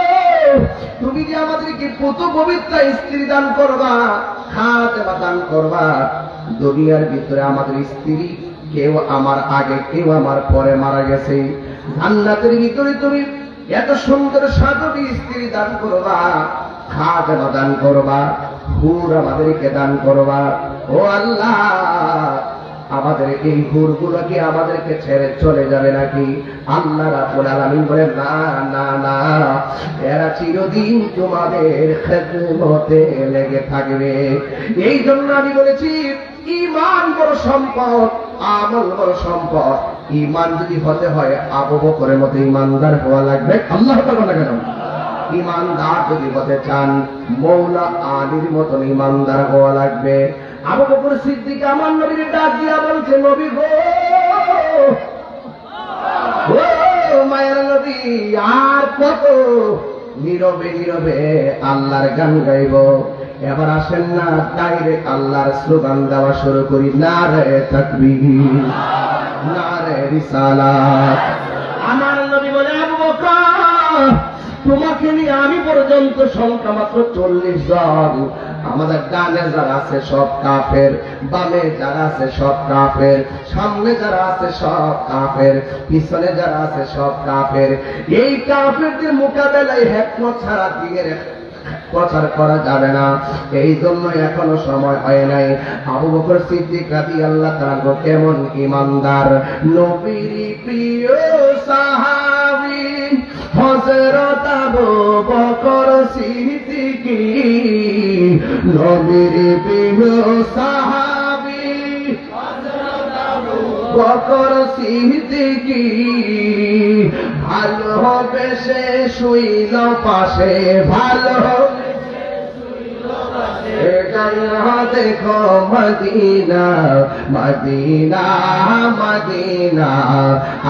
তুমি যে আমাদেরকে পুত পবিত্র স্ত্রী দান করবা, খাদেমা দান করবা, দুনিয়ার ভিতরে আমাদের স্ত্রী কেউ আমার আগে কেউ আমার পরে মারা গেছে, জান্নাতের ভিতরে তুমি এত সুন্দর সাধবী স্ত্রী দান করবা, খাদেমা দান করবা, হুর আমাদেরকে দান করবা। ও আল্লাহ, আমাদের এই হুরগুলোকে আমাদেরকে ছেড়ে চলে যাবে নাকি? আল্লাহ রাব্বুল আলামিন বলেন, না না না, এরা চিরদিন তোমাদের খেদমতে লেগে থাকবে। এই জন্য আমি বলেছি, ঈমান বড় সম্পদ, আমল বড় সম্পদ। ঈমান যদি হতে হয় আবু বকরের মতো ঈমানদার হওয়া লাগবে। আল্লাহ তাআলা কেন? ঈমানদার যদি হতে চান মৌলা আলীর মতন ঈমানদার হওয়া লাগবে। আবু বকর সিদ্দিক আমার নবীর ডাক দিয়া বলছে, নবী গো, ও মায়ের নবী, আর কত নীরবে নীরবে আল্লাহর গান গাইব? এবার আসেন না ডাইরেক্ট আল্লাহর স্লোগান দেওয়া শুরু করি, নারে তাকবীর, নারে রিসালাত। আমার নবী বলে, আবু বকর, তোমাকে নিয়ে আমি পর্যন্ত সংখ্যা মাত্র 40 জন। আমাদের ডানে যারা আছে সব কাফের, বামে যারা আছে সব কাফের, সামনে যারা আছে সব কাফের, পিছনে যারা আছে সব কাফের। এই কাফেরদের মোকাবেলায় হিকমত ছাড়া দিনের প্রচার করা যাবে না। এই জন্য এখনো সময় হয় নাই। আবু বকর সিদ্দিক রাদিয়াল্লাহু তাআলা কেমন ঈমানদার, নবীর প্রিয় সাহাবা নবীর প্রিয় সাহাবী বকর সিদ্দিকী ভালোবেসে শুইল পাশে দেখো মদিনা মদিনা মদিনা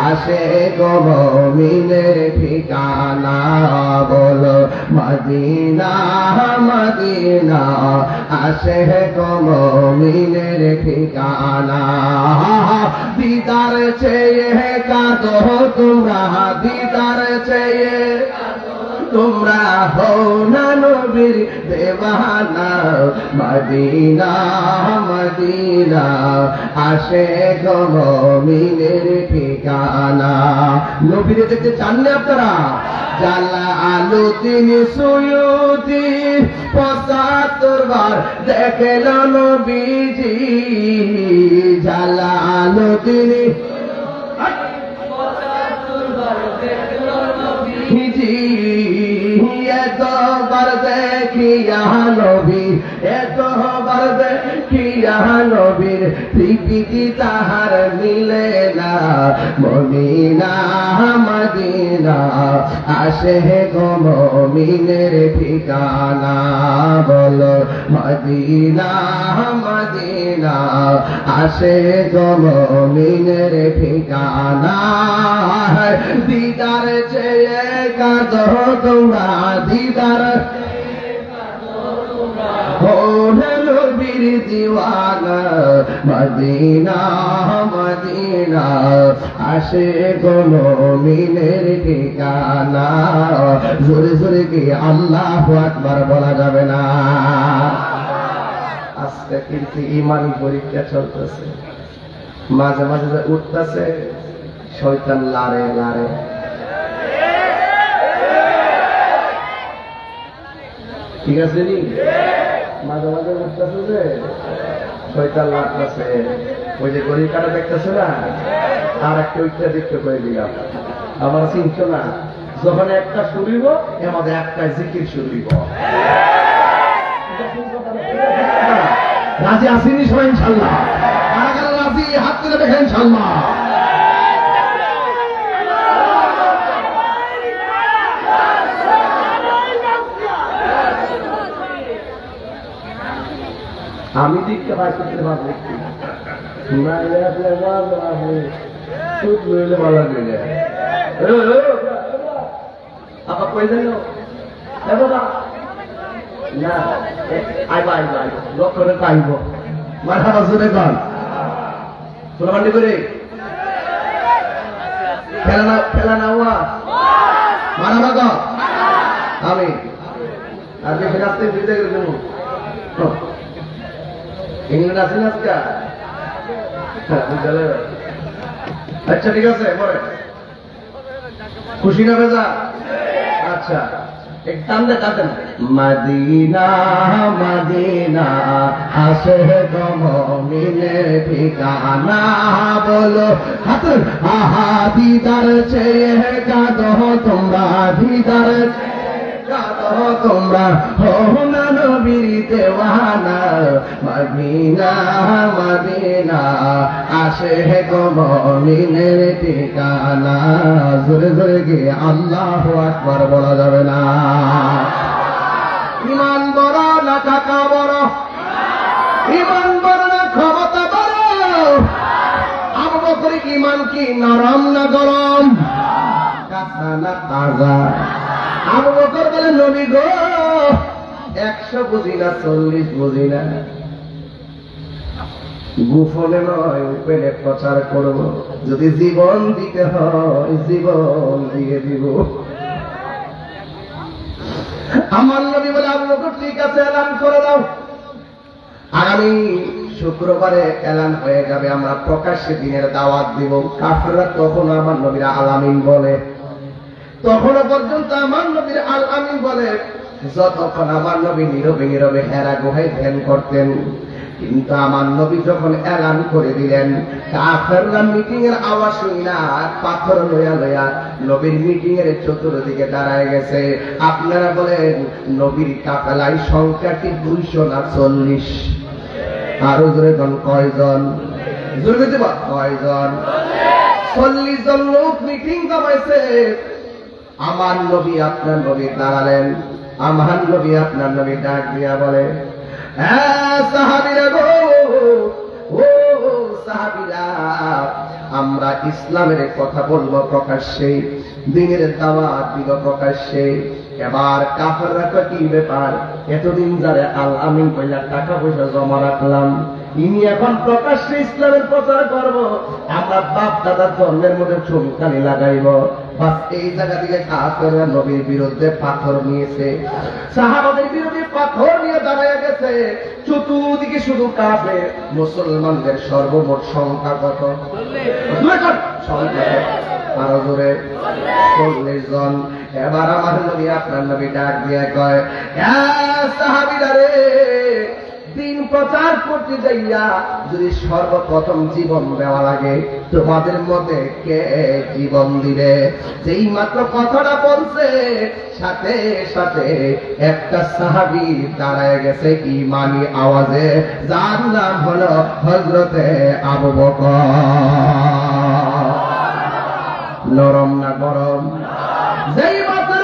আসে গো মুমিনের ঠিকানা বলো মদিনা মদিনা আসে গো মুমিনের ঠিকানা দিদার চেয়ে কাঁদো তোমরা দিদার চেয়ে তোমরা হও না নবীর দেওয়ানা মদিনা মদিনা আসে গো মুমিনের ঠিকানা নবীর দেখতে চান না আপনারা জালালউদ্দিন সুয়ুতি ৭৫ বার দেখেন নবীজি জালালউদ্দিন এতবার দেখিয়া নবী এতবার দেখিয়া নবীর প্রীতি তাহার মিলে না মদিনা মদিনা আসে গো মুমিনের ঠিকানা বলো মদিনা মদিনা আসে গো মুমিনের ঠিকানা দিদার চেয়ে কাঁদো তোমরা দিদার নবীর দিওয়ানা মদিনা মদিনা আসে গো মুমিনের ঠিকানা জোরে জোরে কি আল্লাহু আকবার বলা যাবে না আজকে কিন্তু ইমানি পরীক্ষা চলতেছে মাঝে মাঝে উঠতেছে শয়তান লারে লারে ঠিক আছে নি মাঝে মাঝে উঠতেছে যে শয়তান লাগতেছে ওই যে গড়ির কাটা দেখতেছে না আর একটা উঠতে দেখতে করে দিলাম আমার চিন্তা না যখন একটা শুনিব এর মধ্যে একটা জিকির শুনিব রাজি আসেনি সবাই ইনশাল্লাহ রাজি হাত তুলে দেখেন ইনশাল্লাহ আমি দেখতে পাচ্ছি ভাবছি ভালো আবার কই দেন না আইবা আইবা লক্ষ্যরে পাইব মাথা জোরে কর তোলাবান্ডি করে খেলা না হওয়া মারা ভাগ আমি আর বেশি রাস্তায় ফিরতে গেলে দেবো ইংল্যান্ড আছেন আজকে আচ্ছা ঠিক আছে পরে খুশি না বেজা আচ্ছা এক টান দে টান মদিনা মদিনা আসে গো মুমিনের ঠিকানা বলো হাত আহা দিদার চেয়ে কাঁদো তোমরা দিদার তোমরা হো না নবীর দেওয়ানা মদিনা মদিনা আসে গো মুমিনের ঠিকানা জোরে জোরে গিয়ে আল্লাহু আকবার বলা যাবে না ইমান বড় না টাকা বড় ইমান বড় না ক্ষমতা বড় আবু বকর ইমান কি নরম না গরম কাঁচা না তাজা আবু বকর বলে নবী গো 100 বুঝি না 40 বুঝি না গোপনে নয় উপেনে প্রচার করব যদি জীবন দিতে হয় জীবন দিয়ে দিব আমার নবী বলে আবু বকর ঠিক আছে এলান করে দাও আগামী শুক্রবারে এলান হয়ে যাবে আমরা প্রকাশ্যে দিনের দাওয়াত দিব কাফেররা তখন আমার নবীর আল আমিন বলে তখনও পর্যন্ত আমার নবীর আল আমিন বলে যতক্ষণ আমার নবী নীরবে নীরবে হেরা গুহায় ধ্যান করতেন কিন্তু আমার নবী যখন এলান করে দিলেন, কাফেররা মিটিং এর আওয়াজ শুনি না পাথর লইয়া লইয়া নবীর মিটিং এর চতুর্দিকে দাঁড়ায় গেছে। আপনারা বলেন নবীর কাফেলায় সংখ্যাটি 200 না 40? আরো জোরে কোন কয়জন? জোরে দেব কয়জন? 40 জন লোক মিটিং জমাইছে। আমার নবী আপনার নবী দাঁড়ালেন। আমার নবী আপনার নবী ডাক দিয়া বলে, হ্যাঁ সাহাবীরা গো, ও সাহাবীরা, আমরা ইসলামের কথা বলবো প্রকাশ্যে, দ্বীনের দাওয়াত দিব প্রকাশ্যে। এবার কাফেররা কি ব্যাপার, এতদিন যারা আল আমিন কইলা টাকা পয়সা জমা রাখলাম, ইনি এখন প্রকাশ্যে ইসলামের প্রচার করব, আমরা বাপ দাদার ধর্মের মধ্যে চুনকালি লাগাইব। বাস এই জায়গা থেকে কাফেররা নবীর বিরুদ্ধে পাথর নিয়েছে, সাহাবাদের বিরুদ্ধে পাথর নিয়ে দাঁড়ায় গেছে। চতুর্দিকে শুধু কাফের। মুসলমানদের সর্বমোট সংখ্যা কত? সংখ্যা আরো জোরে 40 জন। এবার আমার নবী আপনার নবী ডাক দিয়ে কয়, সাহাবীরা রে, দিন প্রচার করতে যাইয়া যদি সর্বপ্রথম জীবন দেওয়া লাগে, তোমাদের মধ্যে কে জীবন দিবে? যেই মাত্র কথাটা বলছে, সাথে সাথে একটা সাহাবী দাঁড়ায় গেছে ঈমানি আওয়াজে, যার নাম হলো হযরতে আবু বকর। নরম না গরম? যেই মাত্র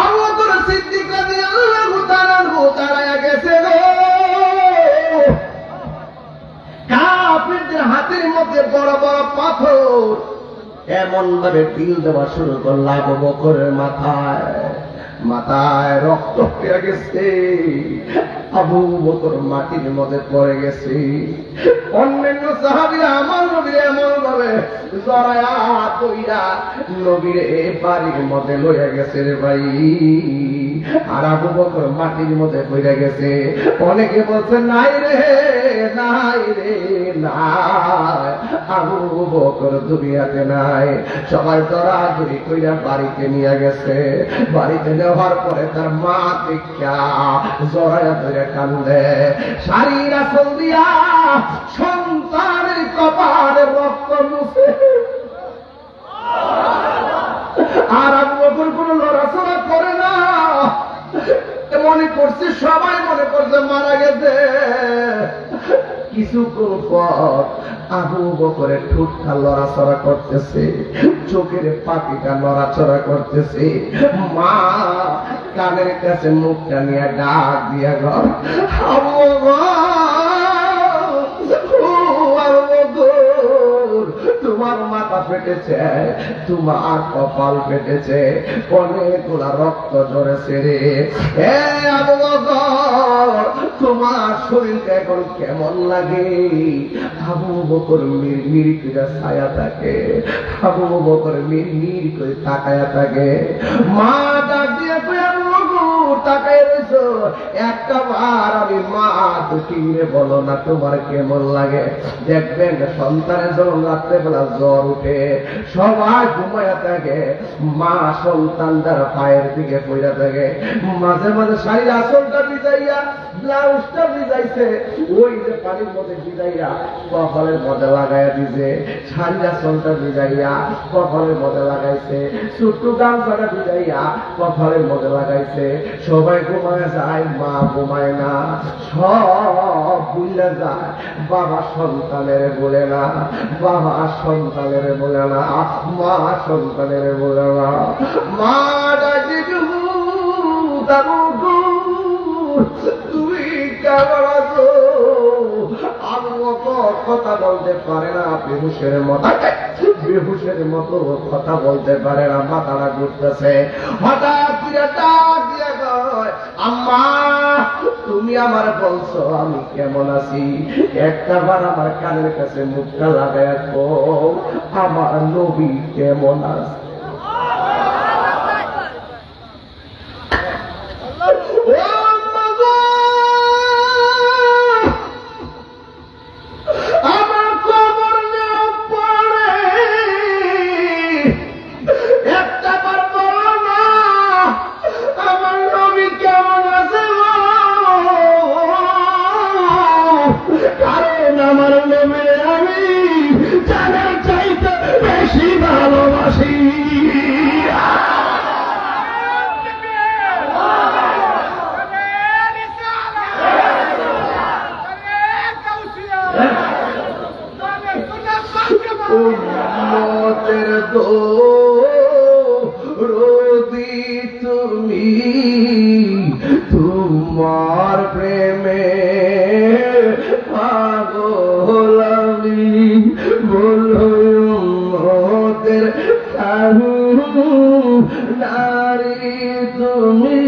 আবু বকর সিদ্দিক রাদিয়াল্লাহু তাআলা দাঁড়ায় গেছে, কাফেরদের হাতের মধ্যে বড় বড় পাথর এমন ভাবে ঢিল দেওয়া শুরু করল আবু বকরের মাথায়। মাথায় রক্ত পেয়ে গেছে, আবু বকর মাটির মধ্যে পড়ে গেছে। অন্যান্য সাহাবীরা আমার নবীর এমন ভাবে জড়ায়া কইরা নবীর বাড়ির মধ্যে লইয়া গেছে রে ভাই। আর আবু বকর মাটির মধ্যে পড়ে গেছে। অনেকে বলছে নাই রে, নাই রে, নাই, আবু বকর দুনিয়াতে নাই। সবাই দরাদরি কইরা বাড়িতে নিয়ে গেছে। বাড়িতে নেওয়ার পরে তার মা দেখা জড়ায়া ধরে কান্দে, শাড়ির আঁচল দিয়া সন্তানের কপালে রক্ত মুছে। আর আবু বকর কোনো লড়াচড়া করে না, মনে করছে, সবাই মনে করছে মারা গেছে। কিছুক্ষণ পর আবু বকরের ঠোঁটটা লড়াচড়া করতেছে, চোখের পাখিটা লড়াচড়া করতেছে। মা কানের কাছে মুখটা নিয়ে ডাক দিয়া গো, আবু তোমার মাথা ফেটেছে, তোমার কপাল ফেটেছে, অনেকগুলা রক্ত ঝরেছে রে। আবু বকর, তোমার শরীরটা এখন কেমন লাগে? আবু বকর মিরমির করে ছায়া থাকে, আবু বকর মিরমির করে তাকায়া থাকে। মা ডাক দিয়ে তাকায় রয়েছ, একটা বার আমি মা দুটি বলো না তোমার কেমন লাগে? দেখবেন সন্তানের যখন রাত্রেবেলা জ্বর উঠে, সবাই ঘুমায়া থাকে, মা সন্তান দ্বারা পায়ের দিকে পড়া থাকে। মাঝে মাঝে শাড়ির আঁচলটা ভিজাইয়া, ব্লাউজটা ভিজাইছে, ওই যে পানির মধ্যে ভিজাইয়া কপালের মধ্যে লাগাইয়া দিছে। শাড়ির আঁচলটা ভিজাইয়া কপালের মধ্যে লাগাইছে, ছোট্ট গামছাটা ভিজাইয়া কপালের মধ্যে লাগাইছে। সবাই ঘুমায় যায়, মা ঘুমায় না, সব ভুলে যায়। বাবা সন্তানের বলে না, বাবা সন্তানের বলে না, মা সন্তানের বলে না। মা ডাকি তুমি কেমন আছো? আবু বকর কথা বলতে পারে না, বেহুশের মতো কথা বলতে পারে না, মাথাটা ঘুরতেছে। হঠাৎ ডাক দিয়া কয়, আম্মা তুমি আমার বলছো আমি কেমন আছি? একটা বার আমার কানের কাছে মুখটা লাগায় কও, আমার নবী কেমন আছে? আমার নবী আমি জানার চাইতে বেশি ভালোবাসি। উম্মতের দরদি তুমি, তোমার প্রেমে পাগল আমি, বলো উম্মতের নারী তুমি,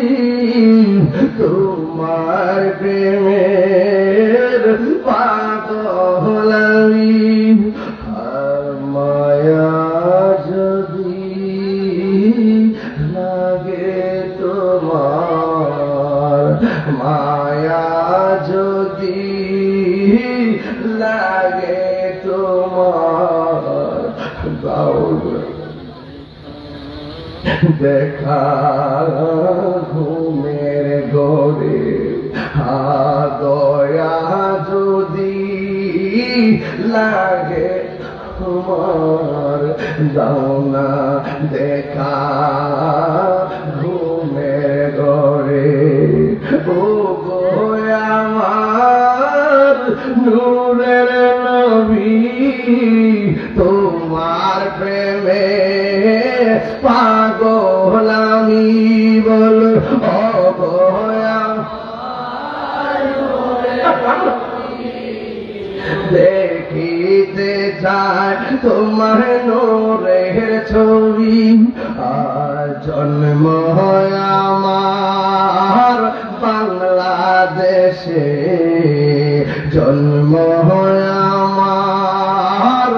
তোমার প্রেমের পাগল আমি। মায়া যদি লাগে তোমার, মায়া যদি লাগে তোমার, দেখা ঘুমের ঘরে, দয়া যদি লাগে তোমার, দাও না দেখা ঘুমের ঘরে। ও গো আমার নূরের নবী, তোমার প্রেমে পাগল আমি, বল ও গো দেখিতে চায় তোমার নূরের ছবি। আর জন্ম হয় আমার বাংলাদেশে, জন্ম হয় আমার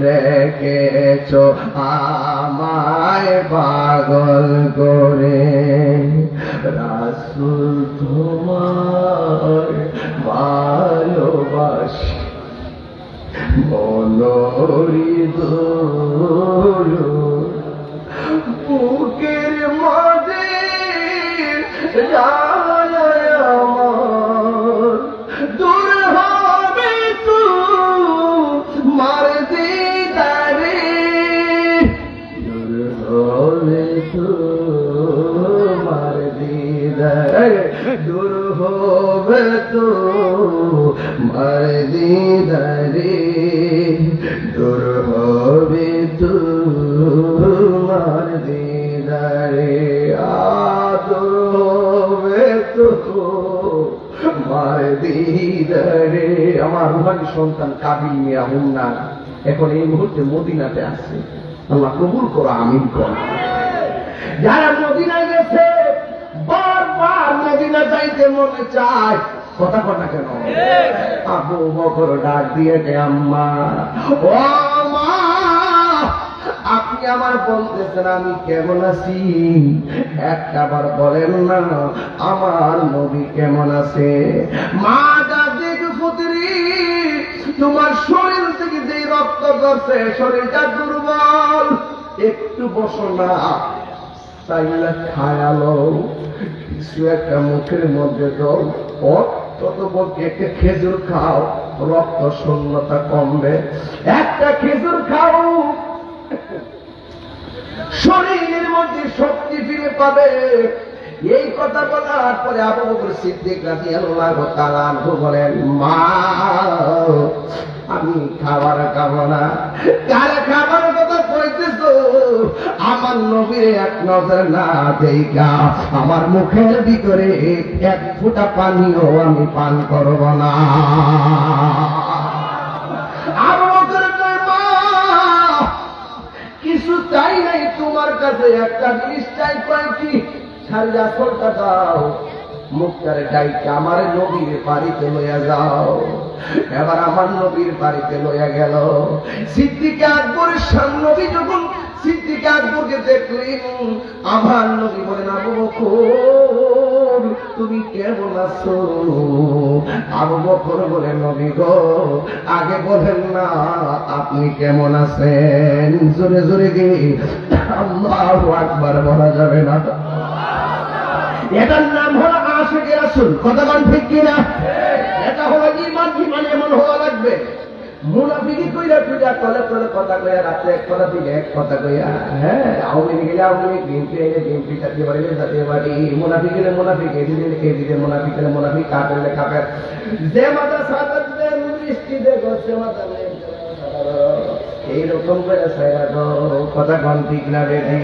রেখেছ আমায় পাগল করে। রাসূল তোমার ভালোবাসি, মনোহৃদ বুকের মাঝে আমার, দূর হবে তো মার দিদারে, দূর হবে তো মার দিদারে, দূর হবে তো মার দিদারে, দূর হবে তো মার দিদারে, দূর হবে তো মার দিদারে। আমার রুহানি সন্তান কাবিল মিয়া মুন্না এখন এই মুহূর্তে মদিনাতে আছে। আল্লাহ কবুল করো, আমিন করো। যারা মদিনায় গেছে বারবার মদিনা যাইতে মনে চায়, কথা কথা কেন? আবু বকর ডাক দিয়ে আম্মা, ও মা, আপনি আমার বলতেছেন আমি কেমন আছি, একটা বার বলেন না আমার নবী কেমন আছে? মা ডাক দিয়ে পুত্রী, তোমার শরীর থেকে যে রক্ত করছে শরীরটা দুর্বল, একটু বসো না, চাইলে খায়ালো কিছু একটা মুখের মধ্যে দাও, তত বলতে একটা খেজুর খাও, রক্ত শূন্যতা কমবে, একটা খেজুর খাও, শরীরের মধ্যে শক্তি ফিরে পাবে। এই কথা বলার পরে আবু বকর সিদ্দিক রাদিয়াল্লাহু তাআলা আনহু বলেন, মা আমি খাবার খাবো না। কার খাবার কথা কইতেছো? আমার নবীর এক নজর না দেখা আমার মুখের ভিতরে এক ফোঁটা পানিও আমি পান করব না। আবু বকর কয়, মা কিছু চাই নাই তোমার কাছে, একটা জিনিস চাই। কয় কি? সারিয়া ফলটা দাও, মুখটারে ডাইকে আমার নবীর বাড়িতে লইয়া যাও। এবার আমার নবীর বাড়িতে লইয়া গেল। সিদ্দিক আকবরের নবী যখন সিদ্দিক আকবরকে দেখলেন, আমার নবী বলেন, আবু বকর তুমি কেমন আছো? আবু বকর বলে, নবী গো আগে বলেন না আপনি কেমন আছেন। জোরে জোরে কি আল্লাহু আকবার বলা যাবে না? এটার নাম হলো আশিকের তাওয়াক্কুল, কথা কোন ঠিক কিনা? এটা হলো ঈমান, ঈমান এমন হওয়া লাগবে। মুনাফিকি কইরা কইরা তলে তলে কথা কইয়া, রাতে এক কথা দিলে এক কথা কইয়া, হ্যাঁ আওয়ামী লীগ গেলে আওয়ামী লীগ, বিএনপি এলে বিএনপি, জাতীয় পার্টি গেলে জাতীয় পার্টি, মুনাফিক গেলে মুনাফিক, এদিকে মুনাফিক গেলে মুনাফিক, কাফের গেলে কাফের। যে মাথা সাদা দেন বৃষ্টি দেখো, সে মাথা এইরকম করে কথা কন ঠিক না বেশি?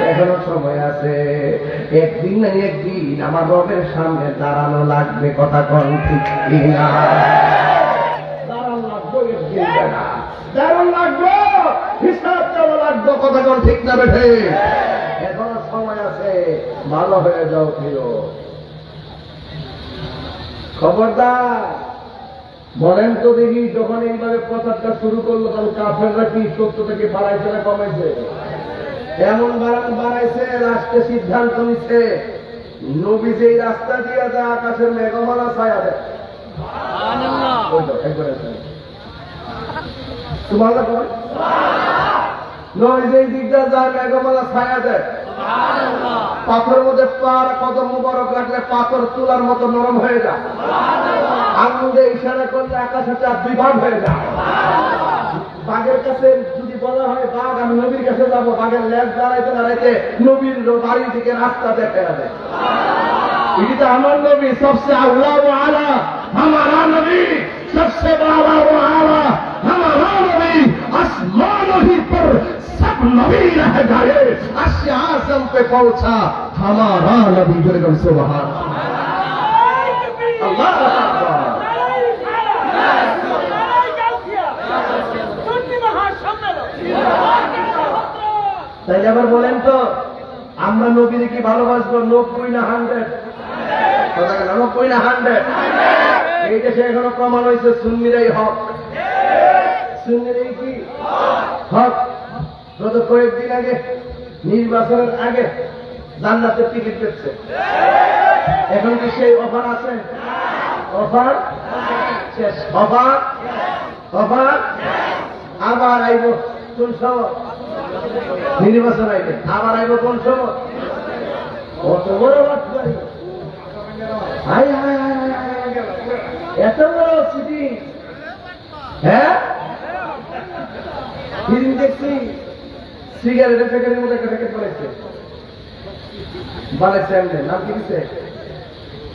এখনো সময় আছে, একদিন না একদিন আমার রবের সামনে দাঁড়ানো লাগবে, কথা কন ঠিক না? দারুণ লাগবে, হিসাব দেওয়া লাগবে, কথা কন ঠিক না বেঠে? এখনো সময় আছে, ভালো হয়ে যাও প্রিয়। খবরদার বলেন তো দেখি, যখন এইভাবে প্রচারটা শুরু করলো তখন কাফেররা কি 70 থেকে বাড়াইছে না কমাইছে? এমন বাড়াইছে, রাষ্ট্রে সিদ্ধান্ত নিচ্ছে নবী যেই রাস্তা দিয়ে যায় আকাশের মেঘমালা ছায়া দেয়। নবী যেই দিকটা যায় মেঘমালা ছায়া দেয়। পাথরের মধ্যে পার কদম মুবারক রাখলে পাথর তুলার মতো নরম হয়ে যায়। আঙুলে ইশারা করলে আকাশে চাঁদ 2 ভাগ হয়ে যায়। বাঘের কাছে যদি বলা হয় বাঘ আমি নবীর কাছে যাবো, বাঘের লেজ দাঁড়াইতে দাঁড়াইতে নবীর বাড়ির দিকে রাস্তা দেখে যাবে। এটি তো আমার নবী, সবচেয়ে আল্লাহ ও আলা हमारा नबी, सबसे बड़ा वो आला हमारा नबी। आसमान ही पर सब नबी रह गए, अर्श आज़म पे पहुंचा हमारा नबी। जरगम सुभान अल्लाह अकबर। তাইলে আবার বলেন তো, আমরা নবীকে কি ভালোবাসবো? 90 না 100? কথা কেন 90 না 100? এই দেশে এখনো প্রমাণ হয়েছে সুন্নিরাই হক। সুন্নিরাই কি হক? গত কয়েকদিন আগে নির্বাচনের আগে জান্নাতের টিকিট পেয়েছে। এখন কি সেই অফার আছে? অফার শেষ। অফার অফার আবার আইব কোন সময়? নির্বাচন আইবে আবার আইব কোন সময়? কত বড় বাটপারি! হাই হাই হাই হাই, এত বড় সিটি! হ্যাঁ, ফিল্ম দেখছি, সিগারেটের প্যাকেটের মধ্যে একটা প্যাকেট বানাইছে। এমনি নাম কি দিচ্ছে?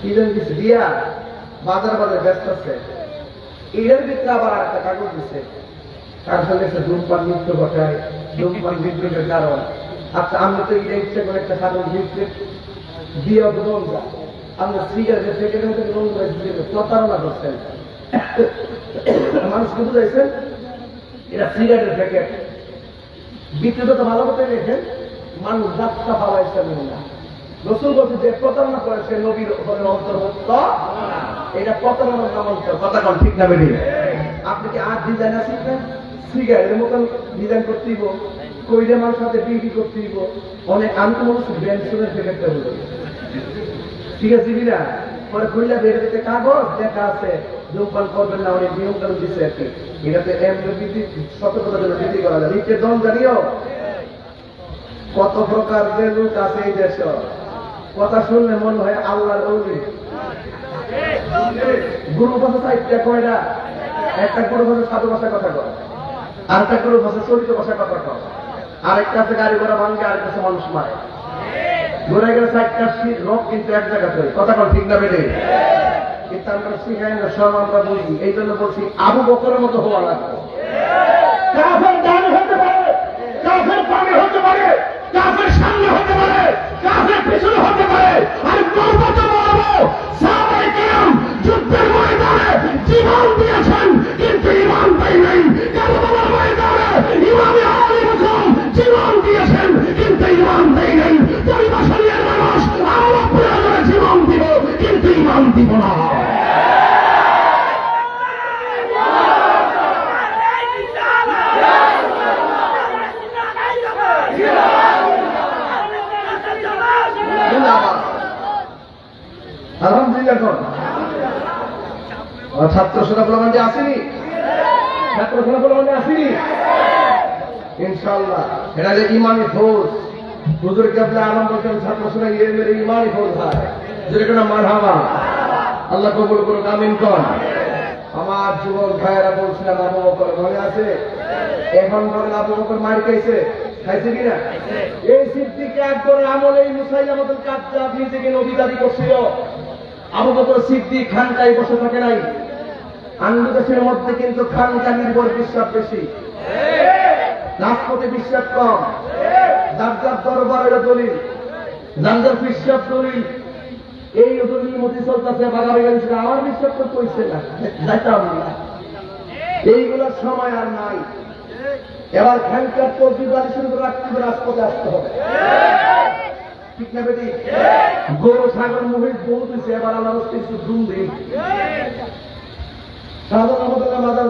কি যেন দিচ্ছে, দিয়া বাজার বাজার ব্যস্ত আছে। এর ভিতরে আবার একটা কাগজ দিচ্ছে, কাগজ দেখছে ধূমপান মৃত্যু ঘটায়, ধূমপান মৃত্যুর কারণ। আচ্ছা, আমি তো এটা ইচ্ছে করে একটা কাগজ দিচ্ছে দিয়ে বলুন যা আমরা সিগারেটের প্যাকেটের মধ্যে প্রতারণা করছেন। মানুষকে বুঝাইছেন এটা সিগারেটের প্যাকেট। বিক্রেতা তো ভালো কথা রেখেন, মানুষ যাত্রা পাওয়াইছেন না। রসুল বলছে যে প্রতারণা করেছে নবীর অন্তর্ভুক্ত, এটা প্রতারণার নাম। কথা কন ঠিক না বেরিয়ে? আপনি কি আর ডিজাইন আছে? সিগারেটের মতন ডিজাইন করতে দিব, কইলে মানুষ সাথে বিক্রি করতে দিব অনেক। আমি তো মনে হচ্ছে ব্যান্সনের প্যাকেটটা বলি, ঠিক আছে বিনা পরে খুললে বেড়ে যেতে কাগজ দেখা আছে ধূমপান করবেন না, অনেক নিয়ম কানুন দিচ্ছে আর কি। এটাতে সতর্কতার জন্য বৃদ্ধি করা যায়। নিচে দম জানিও কত প্রকার যে লোক আছে এই দেশ, কথা শুনলে মনে হয় আল্লাহর ওলি। গুরু ভাষা সাহিত্য কয়টা? একটা গুরু ভাষা সাধু ভাষায় কথা কয়, আর একটা গুরু ভাষা চরিত ভাষায় কথা কয়, আরেকটা আছে গাড়ি ঘোড়া ভাঙ্গে, আরেকটা আছে মানুষ মারে। ঘুরে গেলে 4টা রোগ কিন্তু এক জায়গাতে। কথা কল ঠিক না বেড়ে? কিন্তু আমরা শিখাই না, সব আমরা বুঝি। এই জন্য বলছি আবু বকরের মতো হওয়া লাগবে। কাফের ডানে হতে পারে, কাফের বামে হতে পারে, কাফের সামনে হতে পারে, কাফের পিছনে হতে পারে, আর পর্বত বড় সাহাবায়ে কেরাম যুদ্ধের ময়দানে জীবন দিয়েছেন কিন্তু ঈমান দেয় নাই। কারবালার ময়দানে ইমামে আলী মুসলিম জীবন দিয়েছেন কিন্তু ঈমান দেয় নাই। পরিবারের মানুষ আমরা প্রয়োজনে জীবন দিব কিন্তু ঈমান দিব না। আলহামদুলিল্লাহ। ছাত্র সেনা প্রমাণে আসেনি, ছাত্র সেনা প্রমাণে আসেনি ইনশাআল্লাহ। এটা যে ইমানি ফৌজ, হুজুর কেবলা আলম বলছেন ছাত্র সেনা ইমানি ফৌজ হয়। যেরকম মারহাবা, আল্লাহ কবুল করুক, আমিন কর। আমার যুবক ভাইয়েরা বলছিলাম আবু বকর মনে আছে? এখন বলেন আবু বকর মার খাইছে, খাইছে কিনা? এই সিদ্দিক একবার আমলে মুসাইলামাতুল কাজ্জাব নিজেকে নবী দাবি করছিল। আবু বকর সিদ্দিক খানকায় বসে থাকে নাই। আন্দোলনের মধ্যে কিন্তু খানকা নির্ভর বিশ্বাস বেশি, রাজপথে বিশ্বাস কম। যার যার দরবারের দলিল, যার যার বিশ্বাস দলিল, এই দলিল মতি চলতেছে বাগাবে গেছিল। আমার বিশ্বাস তো কইছে না, যাইতাম না। এইগুলোর সময় আর নাই। এবার খানকার তরবিবাদী শুরু করে রাখতে হবে, রাজপথে আসতে হবে, ঠিক না বেটি? গরু ছাগল মহিষ বহুত হয়েছে, এবার আল্লাহ কিছু ধুম দিন। সাধারণ আমাদের মাদার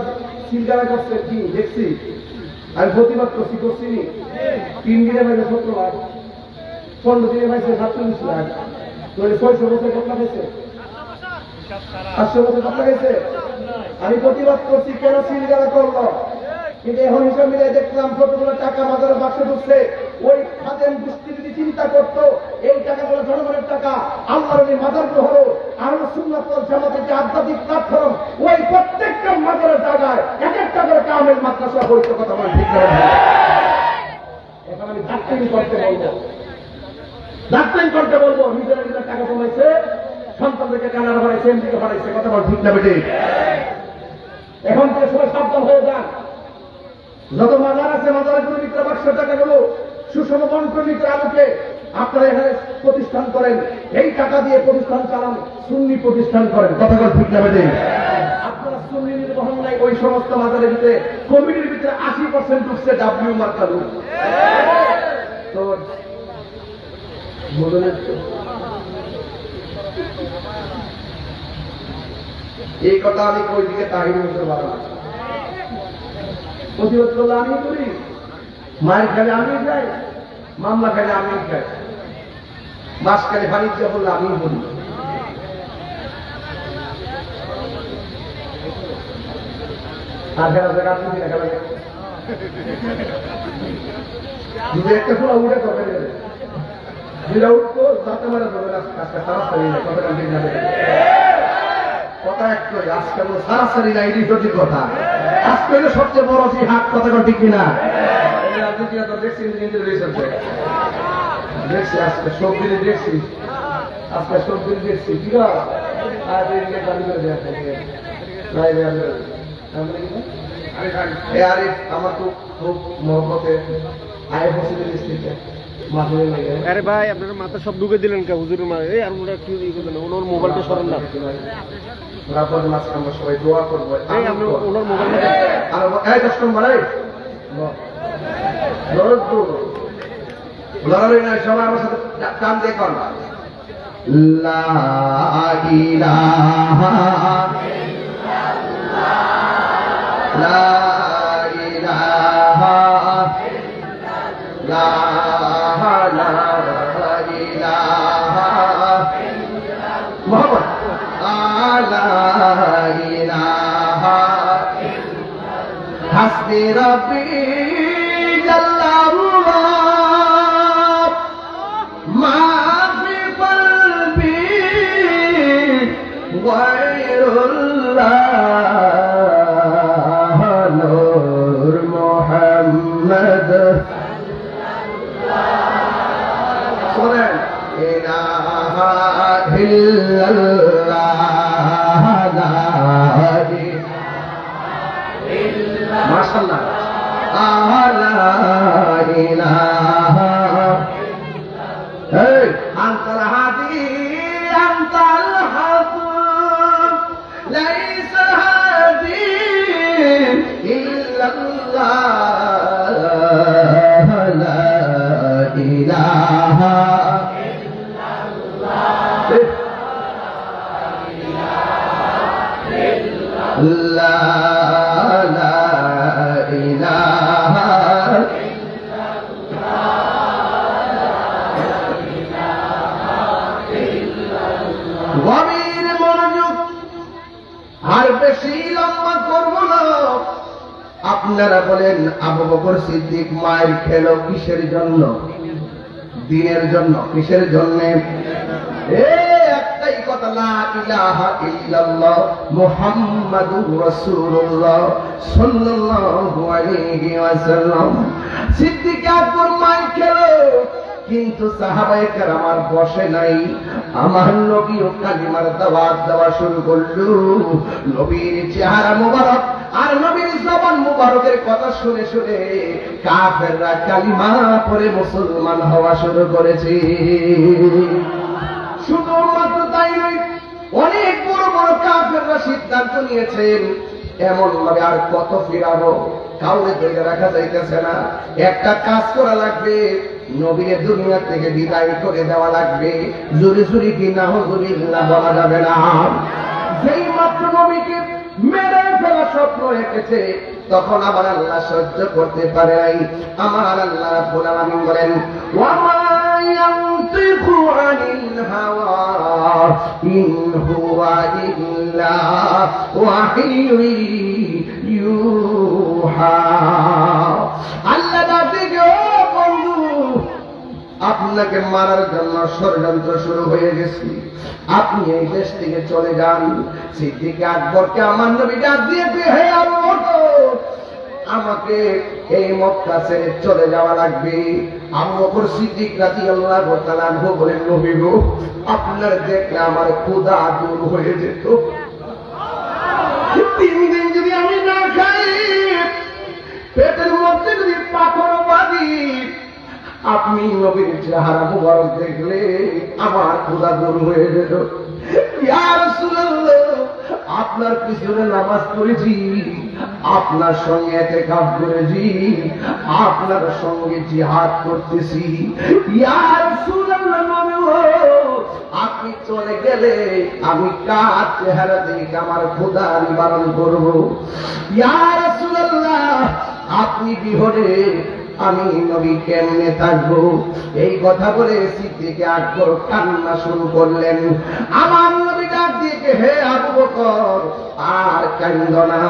সিলগারা করছে কি দেখছি, আমি প্রতিবাদ করছি নি। 3 দিনে পাইছে 17 লাখ, 15 দিনে পাইছে 47 লাখ, 600 বছর কত লাগাইছে, 500 বছর কত লাগাইছে। আমি প্রতিবাদ করছি কেন সিলগারা করলো, কিন্তু এখন হিসাব মিলে দেখলাম কতগুলো টাকা মাদার বাক্সে ঢুকছে। ওই খাদেম গোষ্ঠী যদি চিন্তা করতো এই টাকাগুলো জনগণের টাকা, আল্লাহর মাদার হলো আহলে সুন্নাত ওয়াল জামাতের যে আধ্যাত্মিক প্ল্যাটফর্ম, ওই প্রত্যেকটা মাদারের জায়গায় এক একটা করে কামেল মাদ্রাসা হইতো। কথা বলে ঠিক না? এখন আমি ডাক্তারি করতে বলবো, নিজেরা নিজের টাকা কমাইছে, সন্তানদেরকে কানাডা বাড়াইছে, এমডিকে বাড়াইছে। কথা বলে ঠিক না বেটে? এখন থেকে সবাই সাবধান হয়ে যান। যত মাজার আছে মাজার গুলো মিত্র বাক্সের টাকাগুলো সুষম বন্টনীর আলোকে আপনারা এখানে প্রতিষ্ঠান করেন, এই টাকা দিয়ে প্রতিষ্ঠান চালান, সুন্নি প্রতিষ্ঠান করেন। কথা বল ঠিক না বেটে? আপনারা সুন্নি নির্বাহন নাই, ওই সমস্ত মাজারের ভিতরে কমিটির ভিতরে 80% ঢুকছে ডাব্লিউ মার্কা লোক। তো এই কথা আমি ওই দিকে তাহির বলতে পারবো না। প্রতিবাদ করলে আমি করি, মায়ের খেলে আমি যাই, মামলা খেলে আমি খাই, মাস খেলে বাণিজ্য করলে আমি বলি। আর খেলা জায়গা আপনি কিনা খেলা যদি একটা খোলা উঠে করবে, যেটা উঠতো যাতে মারা যাবে আজকে সারাসারি কথাটা ঠিক না। কথা একটাই, আজকে সারাসারি না, এটি সঠিক কথা। আজকে হলো সবচেয়ে বড় হাত, কথা ঠিক কিনা? দেখছি আজকে সবদিনে দেখছি, আজকে সবদিন দেখছি কি আমার তো খুব মহব্বতে আয় বসে আরে ভাই আপনারা মাথা সব ঢুকে দিলেন কে হুজুরের মা? এই আর ওরা কি করবেন, ওনার মোবাইলটা সরান না। সবাই দোয়া করবো, ওনার মোবাইলটা আর 10 নম্বর লড়াই নয়, সবাই আমার সাথে টান দিয়ে কর। লা ইলাহা লা ইলাহা লা ইলাহা মুহাম্মদ লা ইলাহা হাসবি রাব্বি জাল্লাল্লাহ মা ফি কলবি গায়রুল্লাহ নূর মুহাম্মদ শোনেন ইলাহা ইল্লাল্লাহ লা মাশাআল্লাহ লা ইলাহা এই আনতাল হাদি আনতাল হাকুম লাইসা হাদি ইল্লাল্লাহ লা ইলাহা লা লা ইলাহা গভীর মনোযোগ, আর বেশি লম্বা করব না। আপনারা বলেন আবু বকর সিদ্দিক মায়ের খেলো কিসের জন্য? দিনের জন্য। কিসের জন্য? লা ইলাহা ইল্লাল্লাহ মুহাম্মাদুর রাসূলুল্লাহ সাল্লাল্লাহু আলাইহি ওয়াসাল্লাম। সিদ্দিক আকবর মাই খেলো, কিন্তু সাহাবায়ে কেরাম আর বসে নাই। আমার নবীও কালিমার দাওয়াত দেওয়া শুরু করলো। নবীর চেহারা মুবারক আর নবীর জবান মুবারকের কথা শুনে শুনে কাফেররা কালিমা পড়ে মুসলমান হওয়া শুরু করেছে। শুধুমাত্র তাই নয়, অনেক বড় বড় কাফেররা সিদ্ধান্ত নিয়েছেন এমন ভাবে আর কত ফিরাবো, কাউকে ধরে রাখা যাইতেছে না। একটা কাজ করা লাগবে, নবীর দুনিয়া থেকে বিদায় করে দেওয়া লাগবে। জুরি জুরি কি না হুজুরিল্লাহ বলা যাবে না। যেই মাত্র নবীকে মেরে ফেলা স্বপ্ন এঁকেছে, তখন আমার আল্লাহ সহ্য করতে পারে নাই। আমার আল্লাহ রাব্বুল আলামিন বলেন, ওয়া মা ইয়ানতিকু আনিল হাওয়া ইন হুয়া ইল্লা ওয়াহিয়ুন ইউহা। আল্লাহ ডাকে, ও বন্ধু, আপনাকে মারার জন্য ষড়যন্ত্র শুরু হয়ে গেছে, আপনি এই দেশ থেকে চলে যান। সিদ্দিক আকবরকে আমার নবী ডাক দিয়েছে, হে আবু বকর, আমাকে এই মক্কা ছেড়ে চলে যাওয়া লাগবে। আবু বকর সিদ্দিক রাদিয়াল্লাহু তাআলা আনহু বলেন, নবী গো, আপনার দেখলে আমার ক্ষুধা দূর হয়ে যেত। 3 দিন যদি আমি না খাই, পেটের মধ্যে যদি পাথর বাঁধি, আপনি নবীর চেহারা মুবারক দেখলে আমার ক্ষুধা দূর হয়ে যেত। ইয়া রাসূলুল্লাহ, আপনার পিছনে নামাজ পড়েছি, আপনার সঙ্গে ইতিকাফ করেছি, আপনার সঙ্গে জিহাদ করতেছি। ইয়া রাসূলুল্লাহ, নবী গো, আপনি চলে গেলে আমি কার চেহারা দেখে আমার ক্ষুধা নিবারণ করব? ইয়া রাসূলুল্লাহ, আপনি বিহরে আমি নবী কেমনে থাকবো? এই কথা বলে সিদ্দিক আকবর কান্না শুরু করলেন। আমার নবী ডাক দিয়ে, হে আবু বকর, আর কান্দো না,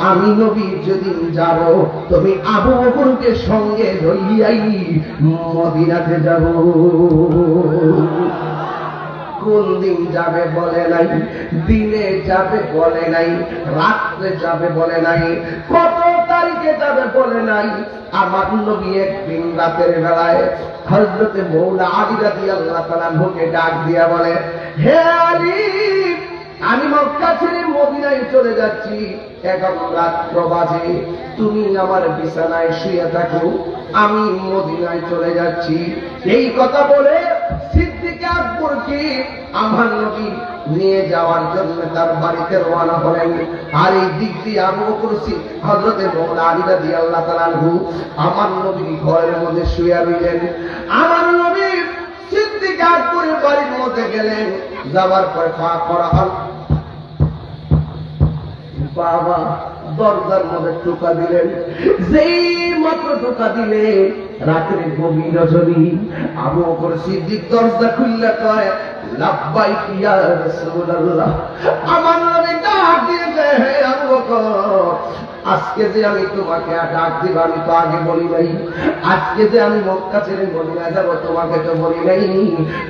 আমি নবী যেদিন যাব, তুমি আবু বকরকে সঙ্গে ধরিয়াই মদিনাতে যাব। কোন দিন যাবে বলে নাই, দিনে যাবে বলে নাই, রাত্রে যাবে বলে নাই, কত তারিখে যাবে বলে নাই। আমার নবী একদিন রাতের বেলায় হযরতে মৌলা আলী রাদিয়াল্লাহু তাআলা আনহুকে ডাক দিয়া বলে, হে আলী, আমি মক্কা ছেড়ে মদিনায় চলে যাচ্ছি, এখন রাত্র বাজে, তুমি আমার বিছানায় শুয়ে থাকো, আমি মদিনায় চলে যাচ্ছি। এই কথা বলে সিদ্দিক আকবরকে আমার নবী নিয়ে যাওয়ার জন্য তার বাড়িতে রওনা হলেন। আর এই দিক দিয়ে আবু বকর হযরতে মওলা আলী রাদিয়াল্লাহু তাআলা আনহু আমার নবীর ঘরের মধ্যে শুয়ে রইলেন। আমার নবী সিদ্দিক আকবরের বাড়ির মধ্যে গেলেন, যাওয়ার পর পা করা হল, বাবা দরজার মধ্যে টোকা দিলেন। যেই মাত্র টোকা দিলে, রাতের গভীর রজনী, আবু বকর সিদ্দিক দরজা খুললে কয়, লাব্বাইক ইয়া রাসূলুল্লাহ। আমার নবী ডাক দিয়েছে, হে আবু বকর, আজকে যে আমি তোমাকে ডাক দিব, আমি তো আগে বলি নাই। আজকে যে আমি মক্কা ছেড়ে মদিনা যাব, তোমাকে তো বলি নাই।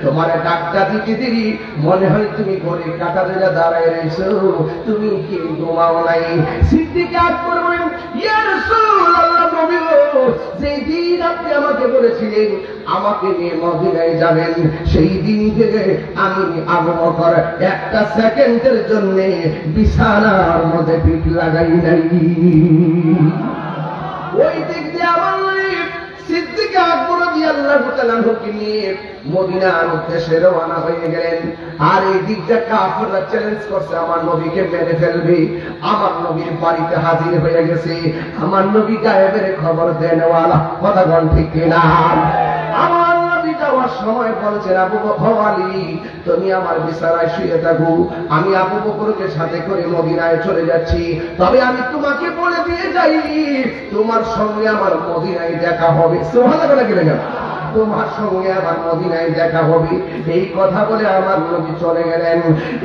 তোমার ডাকটা দিতে দেরি, মনে হয় তুমি ঘরে কাটা ধরে দাঁড়ায় রয়েছো, তুমি কি ঘুমাও নাই? সিদ্দিক আকবর বলেন, ইয়া রাসূলুল্লাহ, নবী গো, যেই দিন আপনি আমাকে বলেছিলেন আমাকে নিয়ে মদিনায় যাবেন, সেই দিন থেকে আমি আবু বকর একটা সেকেন্ডের জন্য বিছানার মধ্যে পিঠ লাগাই নাই। ওই দিক দিয়ে আমার সিদ্দিক আকবর রাদিয়াল্লাহু তাআলা আনহুকে নিয়ে মদিনার উদ্দেশ্যে রওনা হয়ে গেলেন। আর এই দিকটা কাফেররা চ্যালেঞ্জ করছে, আমার নবীকে মেরে ফেলবে। আমার নবীর বাড়িতে হাজির হয়ে গেছে। আমার নবী গায়েবের খবর দেনওয়ালা, কথা বল ঠিক কিনা? আমার নবী যাওয়ার সময় বলছেন, আবু বকর, আলী, তুমি আমার বিছানায় শুয়ে থাকো, আমি আবু বকরকে সাথে করে মদিনায় চলে যাচ্ছি। তবে আমি তোমাকে বলে দিয়ে যাই, তোমার সঙ্গে আমার মদিনায় দেখা হবে। সুবহানাল্লাহ বলে গেলেন, তোমার সঙ্গে আমার মদিনায় দেখা হবে। এই কথা বলে আমার নবী চলে গেলেন।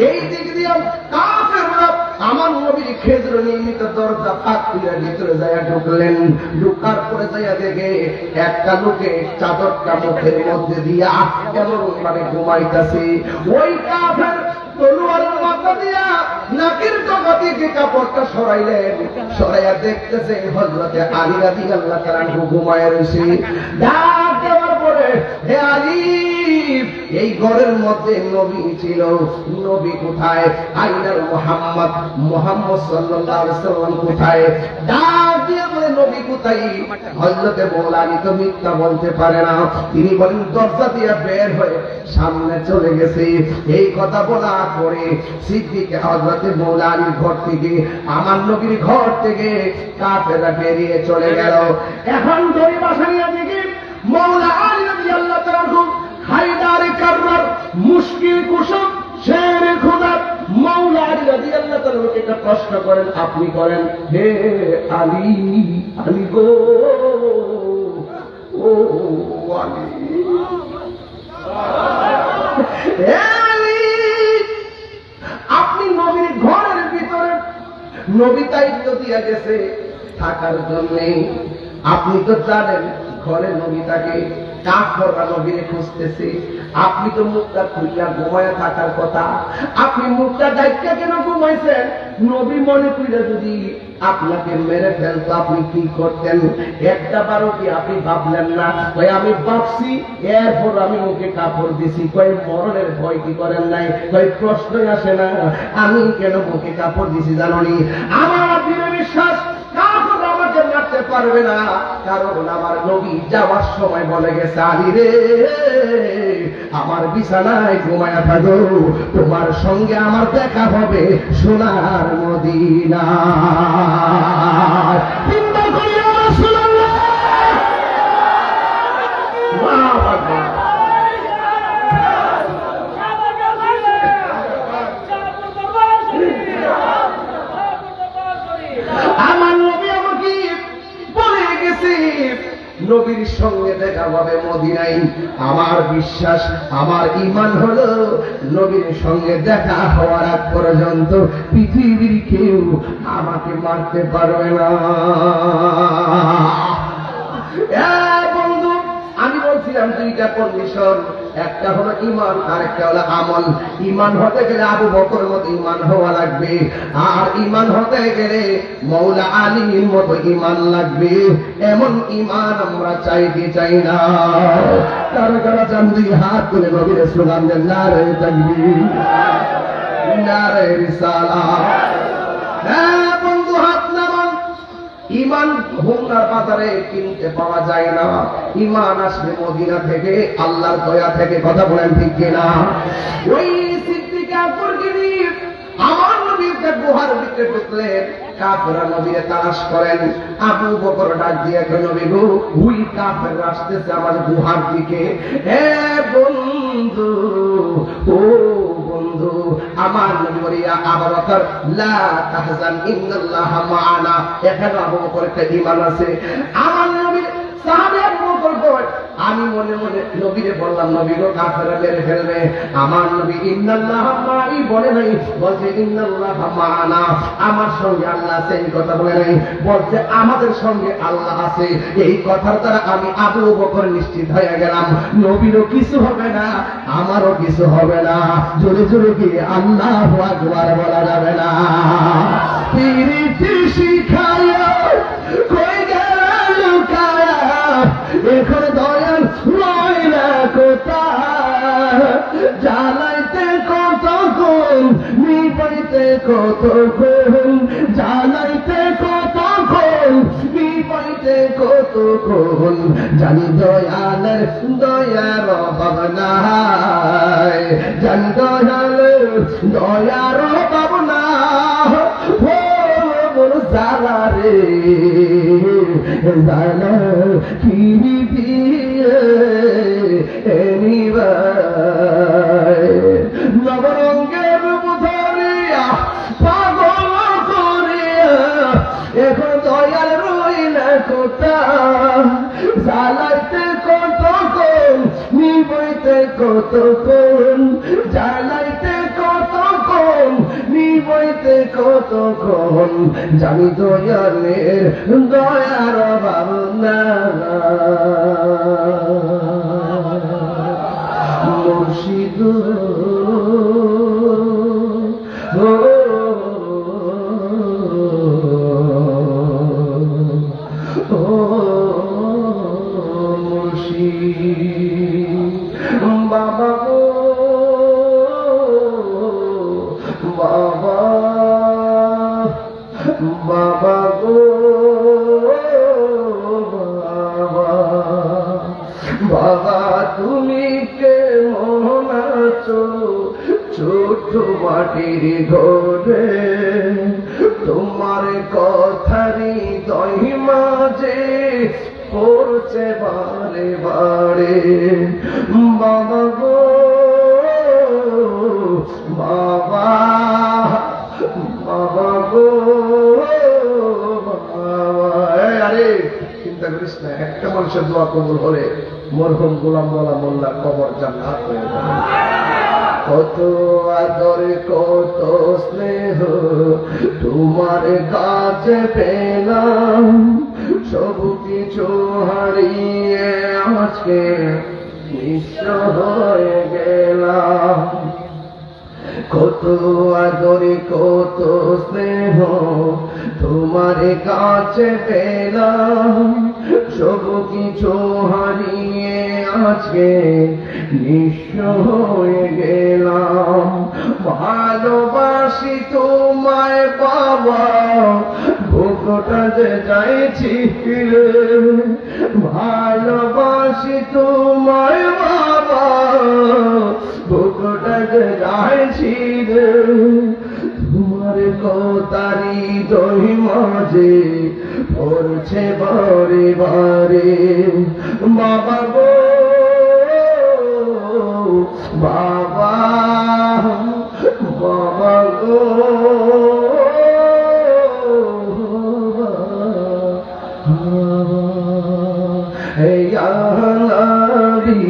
এই দিক দিয়ে কাফেররা আমার নবীর খেজুর নির্মিত দরজা ফাঁক করে ভিতরে যায় ঢুকলেন। ঢুকার পরে যাইয়া দেখে একটা লোকে চাদরটা মুখের মধ্যে দিয়া এমন ভাবে ঘুমাইতেছে। ওই কাফের তলোয়ারের মাথা দিয়া নাকের ডগা থেকে কাপড়টা সরাইলেন, সরাইয়া দেখতেছে হযরতে আলী রাদিয়াল্লাহু তাআলা ঘুমায় রয়েছে। ডাক দেওয়ার পরে, হে আলী, এই ঘরের মধ্যে নবী ছিল, নবী কোথায়? আইনার মুহাম্মদ, মুহাম্মদ সাল্লাল্লাহু আলাইহি ওয়াসাল্লাম কোথায়? ডাক দিয়ে বলে, নবী কোথায়? হযরতে মৌলানা তো মিথ্যা বলতে পারে না, তিনি বলেন দরজা দিয়ে বের হয়ে সামনে চলে গেছে। এই কথা বলা করে সিদ্দিক হযরতে মৌলানার ঘর থেকে, আমার নবীর ঘর থেকে কাফেররা বেরিয়ে চলে গেল। এখন ধরে বাসানিয়া থেকে মৌলা আলী রাদিয়াল্লাহু তাআলা হায়দারে কাররার মুশকিল কুশব শেরে খোদা মৌলা আলী রাদিয়াল্লাহু তাআলা একটা প্রশ্ন করেন, আপনি করেন, হে আলী, আলী গো, ও আলী, হে আলী, আপনি নবীর ঘরের ভিতরে, নবী দায়িত্ব দিয়ে গেছে থাকার জন্য। আপনি তো জানেন ঘরে নবী থাকে, কাফেররা নবীরে খুঁজতেছে, আপনি তো মুখটা খুলিয়া ঘুমায়া থাকার কথা, আপনি মুখটা ডাইকা কেন ঘুমাইছেন? নবী মনে কইরা যদি আপনাকে মেরে ফেলতো আপনি কি করতেন? একটা বারও কি আপনি ভাবলেন না? কই আমি ভাবছি, এরপর আমি মুখে কাপড় দিছি। কই মরণের ভয় কি করেন নাই? কই প্রশ্নই আসে না। আমি কেন মুখে কাপড় দিছি জানোনি? আমার দৃঢ় বিশ্বাস কাফের আমাকে মারতে পারবে না, কারণ আমার নবী যাওয়ার সময় বলে গেছে, আলী রে, আমার বিছানায় ঘুমায়া থাকো, তোমার সঙ্গে আমার দেখা হবে সোনার মদিনা। চিন্তা করি রাসূলুল্লাহ, আল্লাহু আকবার। আমার নবী আমাকে বলে গেছে নবীর সঙ্গে দেখা হবে মদিনায়। আমার বিশ্বাস, আমার ঈমান হলো নবীর সঙ্গে দেখা হওয়ার আগ পর্যন্ত পৃথিবীর কেউ আমাকে মারতে পারবে না। বন্ধু, আমি বলছিলাম দুইটা কন্ডিশন, একটা হলো ঈমান আর একটা হলো আমল। ঈমান হতে গেলে আবু বকরের মতো ঈমান হওয়া লাগবে, আর ঈমান হতে গেলে মৌলা আলীর মতো ঈমান লাগবে। এমন ঈমান আমরা চাই কি চাই না? কারো কারো চান দুই হাত তুলে নবীর স্লোগান দেন, নারে তাকবীর, নারে রিসালাত। হ্যাঁ বন্ধু, হাত নামান। ঈমান হোমনার বাজারে কিনতে পাওয়া যায় না, ঈমান আসবে মদিনা থেকে, আল্লাহর দয়া থেকে। কথা বলেন ঠিক কিনা? ওই সিদ্দিক আকবর গিরি আমার নবীর গুহার ভিতরে ঢুকলেন, কাফেররা নবীরে তালাশ করেন। আবু বকর ডাক দিয়ে, নবী গো, ওই কাফেররা আসতেছে আমার গুহার দিকে। হে বন্ধু, ও বন্ধু, আমার নবী বলিয়া আবার অর্থাৎ লা তাহজান ইন্নাল্লাহা মা'ানা। এখানে আবু বকর একটা ঈমান আছে। আমার নবী সাহাবী আবু বকর কয়, আমি মনে মনে নবীরে বললাম, নবী গো, কাফেররা মেরে ফেলবে। আমার নবী ইন্নাল্লাহা মা'i বলে নাই, বলছে ইন্নাল্লাহা মা'ানা, আমার সঙ্গে আল্লাহ আছে। এই কথা বলে নাই, বলছে আমাদের সঙ্গে আল্লাহ আছে। এই কথার দ্বারা আমি আবু বকর নিশ্চিত হয়ে গেলাম, নবীরও কিছু হবে না, আমারও কিছু হবে না। জোরে জোরে কি আল্লাহু আকবার বলা যাবে না? পিরিতি শিখায়া কই গেল লুকায়া, এখন দয়াল রইলা কোথায়? জ্বালাইতে কতক্ষণ, নিবাইতে কতক্ষণ, জ্বালাইতে কতক্ষণ, নিবাইতে কতক্ষণ, জানি দয়ালের দয়ার অভাব নাই, জানি দয়ালের দয়ার অভাব নাই। জালা রে জালা কিনি দিয়ে নবরঙ্গের বুধরিয়া পাগল করিয়া, এখন দয়াল রইলা কোথায়? জ্বালাইতে কতক্ষণ, নিবইতে কতক্ষণ, জ্বালাইতে কতক্ষণ, নিবইতে কতক্ষণ, জানি দয়ালের দয়ার অভাব নাই। মুর্শিদ বাবা বাবা গো বাবা বাবা তুমি কেমন আছো ছোট মাটির ঘরে তোমার কথারি দহি মাঝে পড়ছে বারে বারে বাবা গো বাবা বাবা গো বাবা আরে চিন্তা করিস না একটা মানুষের দোয়া কবুল হলে মরহুম গোলাম মাওলা মোল্লার কবর জান্নাত হয়ে যাবে কত আদর কত স্নেহ তোমার কাছে পেলাম সব কিছু হারিয়ে আজকে নিঃস্ব হয়ে গেলাম কত আদর কত স্নেহ তোমার কাছে পেলাম সব কিছু হারিয়ে আজকে নিঃস্ব হয়ে গেলাম ভালোবাসি তোমায় বাবা বুকটা যে যাইছি ফিরে ভালোবাসি তোমায় বাবা বুকটা যে যাইছি রে তোমার কোতারি দহি মাঝে পড়ছে বারে বারে বাবা গো বাবা বাবা গো হে নবী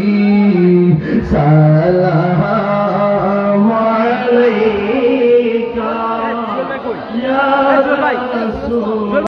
সালাম আলাইকা ইয়া রাসূল